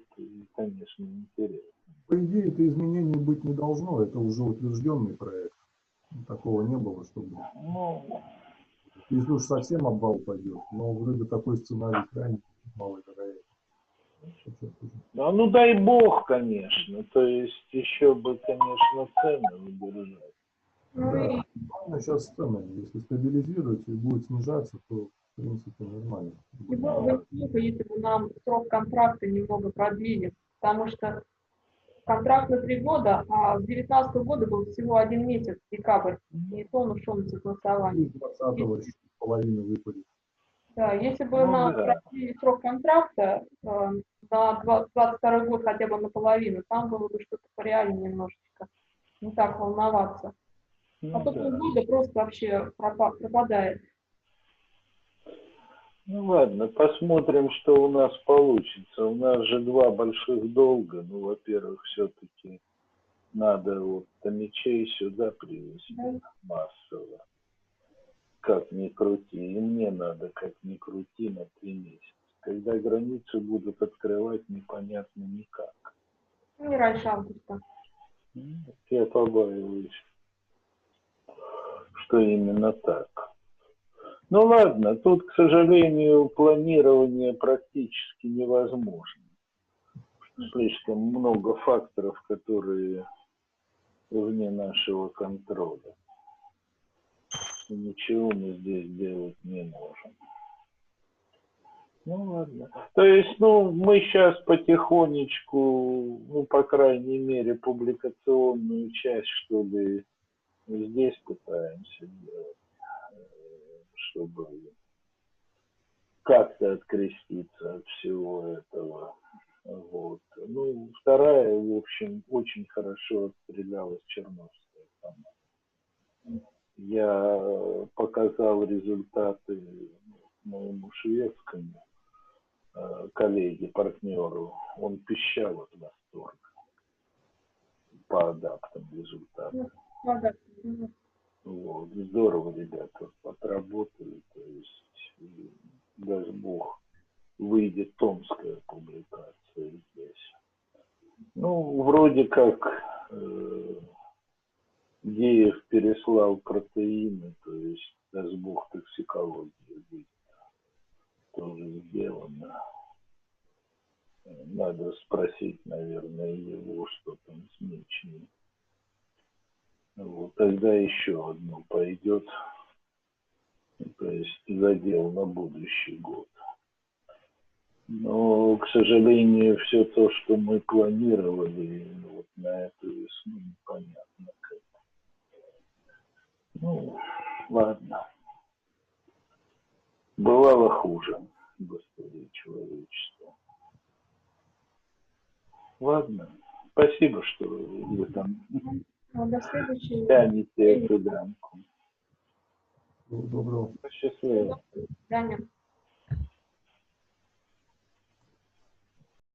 конечно, интересно. По идее, это изменений быть не должно, это уже утвержденный проект. Такого не было, чтобы... Ну, если уж совсем обвал пойдет, но вроде такой сценарий крайне маловероятен. ну дай бог, конечно. То есть еще бы, конечно, цены удержать. Да, главное сейчас цены, если стабилизируется и будет снижаться, то в принципе нормально. И было бы неплохо, если бы нам срок контракта немного продлили, потому что контракт на 3 года, а с 2019 года был всего 1 месяц, декабрь, и то он ушел на согласование. 20-го половины выпадет. Да, если бы нам продлили срок контракта на 2022 год хотя бы наполовину, там было бы что-то пореальнее немножечко, не так волноваться. А то полгода просто вообще пропадает. Ну ладно, посмотрим, что у нас получится. У нас же 2 больших долга. Ну, во-первых, все-таки надо вот томичей сюда привезти массово. Как ни крути. И мне надо, как ни крути, на 3 месяца. Когда границы будут открывать, непонятно никак. Не раньше августа. Я побаиваюсь, что именно так. Ну ладно, тут, к сожалению, планирование практически невозможно. Слишком много факторов, которые вне нашего контроля. И ничего мы здесь делать не можем. Ну ладно. То есть, ну, мы сейчас потихонечку, ну, по крайней мере, публикационную часть, что ли, здесь пытаемся делать, чтобы как-то откреститься от всего этого. Вот. Ну, вторая, в общем, очень хорошо отстрелялась Черновская сама. Я показал результаты моему шведскому коллеге, партнеру. Он пищал от восторга по адаптам результатов. Вот. Здорово ребята отработали. То есть, даст Бог, выйдет томская публикация здесь. Ну, вроде как Геев переслал протеины, то есть, даст Бог, токсикология выйдет. Тоже сделано. Надо спросить, наверное, его, что там с мечами. Вот, тогда еще одно пойдет. То есть задел на будущий год. Но, к сожалению, все то, что мы планировали вот на эту весну, непонятно как. Ну, ладно. Бывало хуже в истории человечества. Ладно. Спасибо, что вы там тянете эту драмку. Доброго. Счастливо. До свидания.